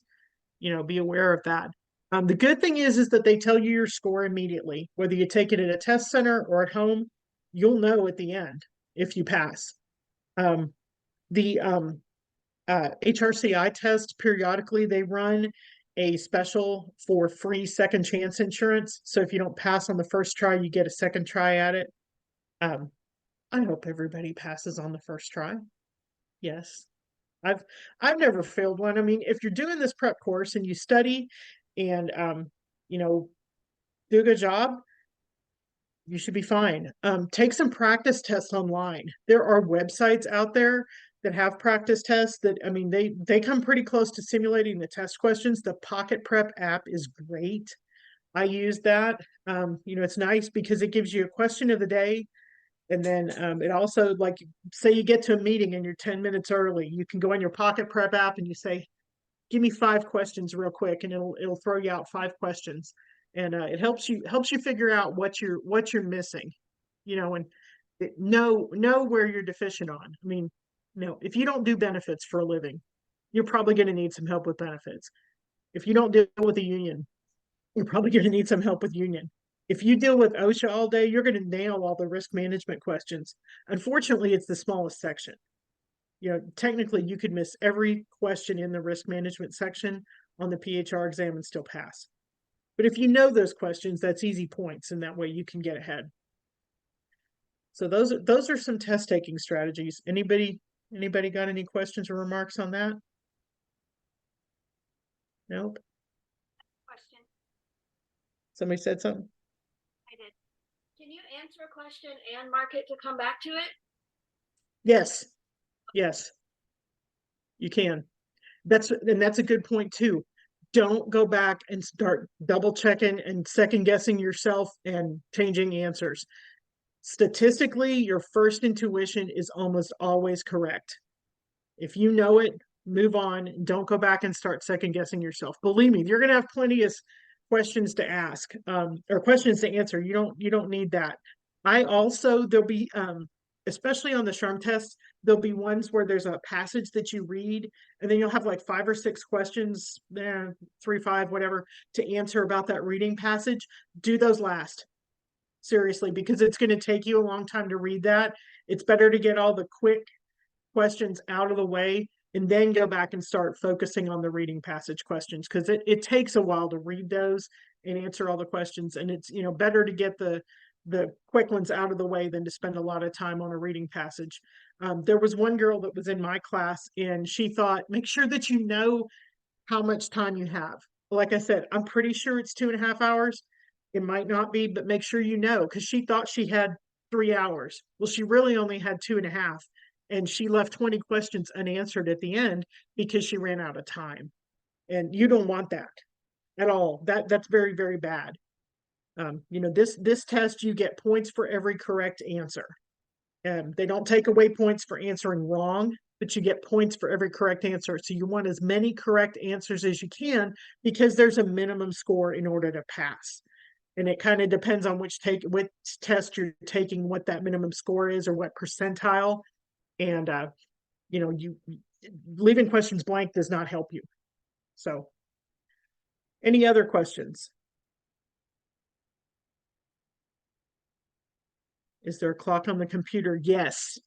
Speaker 3: be aware of that. The good thing is that they tell you your score immediately, whether you take it at a test center or at home, you'll know at the end if you pass. The HRCI test, periodically they run a special for free second chance insurance. So if you don't pass on the first try, you get a second try at it. I hope everybody passes on the first try. Yes. I've never failed one. I mean, if you're doing this prep course and you study and do a good job, you should be fine. Take some practice tests online. There are websites out there that have practice tests that, I mean, they come pretty close to simulating the test questions. The Pocket Prep app is great. I use that. It's nice because it gives you a question of the day. And then it also, like, say you get to a meeting and you're 10 minutes early, you can go on your Pocket Prep app and you say, give me 5 questions real quick, and it'll throw you out 5 questions, and it helps you figure out what you're missing, you know, and know where you're deficient on. I mean, if you don't do benefits for a living, you're probably going to need some help with benefits. If you don't deal with a union, you're probably going to need some help with union. If you deal with OSHA all day, you're going to nail all the risk management questions. Unfortunately, it's the smallest section. Technically you could miss every question in the risk management section on the PHR exam and still pass. But if you know those questions, that's easy points, and that way you can get ahead. So those are some test taking strategies. Anybody got any questions or remarks on that? Nope.
Speaker 4: Question.
Speaker 3: Somebody said something?
Speaker 4: I did. Can you answer a question and mark it to come back to it?
Speaker 3: Yes. Yes. You can. That's a good point too. Don't go back and start double checking and second guessing yourself and changing answers. Statistically, your first intuition is almost always correct. If you know it, move on. Don't go back and start second guessing yourself. Believe me, you're going to have plenty of questions to ask, or questions to answer. You don't need that. There'll be, especially on the SHRM test, there'll be ones where there's a passage that you read, and then you'll have like 5 or 6 questions, 3, 5, whatever, to answer about that reading passage. Do those last. Seriously, because it's going to take you a long time to read that. It's better to get all the quick questions out of the way and then go back and start focusing on the reading passage questions, because it takes a while to read those and answer all the questions. And it's, better to get the quick ones out of the way than to spend a lot of time on a reading passage. There was one girl that was in my class, and she thought, make sure that you know how much time you have. Like I said, I'm pretty sure it's 2.5 hours. It might not be, but make sure you know, because she thought she had 3 hours. Well, she really only had 2.5, and she left 20 questions unanswered at the end because she ran out of time. And you don't want that at all. That's very, very bad. This test, you get points for every correct answer. They don't take away points for answering wrong, but you get points for every correct answer. So you want as many correct answers as you can, because there's a minimum score in order to pass. And it kind of depends on which test you're taking, what that minimum score is, or what percentile. And you leaving questions blank does not help you. So, any other questions? Is there a clock on the computer? Yes.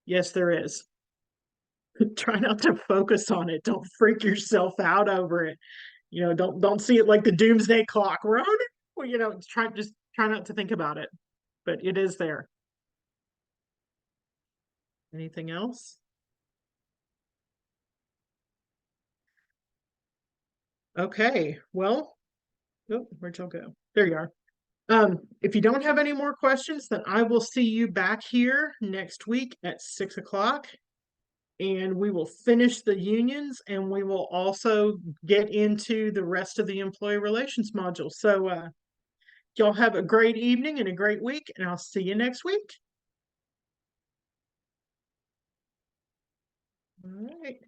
Speaker 3: Yes, there is. Try not to focus on it. Don't freak yourself out over it. Don't see it like the doomsday clock. We're on it. Well, just try not to think about it. But it is there. Anything else? Okay, well, oh, where'd y'all go? There you are. If you don't have any more questions, then I will see you back here next week at 6 o'clock. And we will finish the unions, and we will also get into the rest of the employee relations module. So y'all have a great evening and a great week, and I'll see you next week. All right.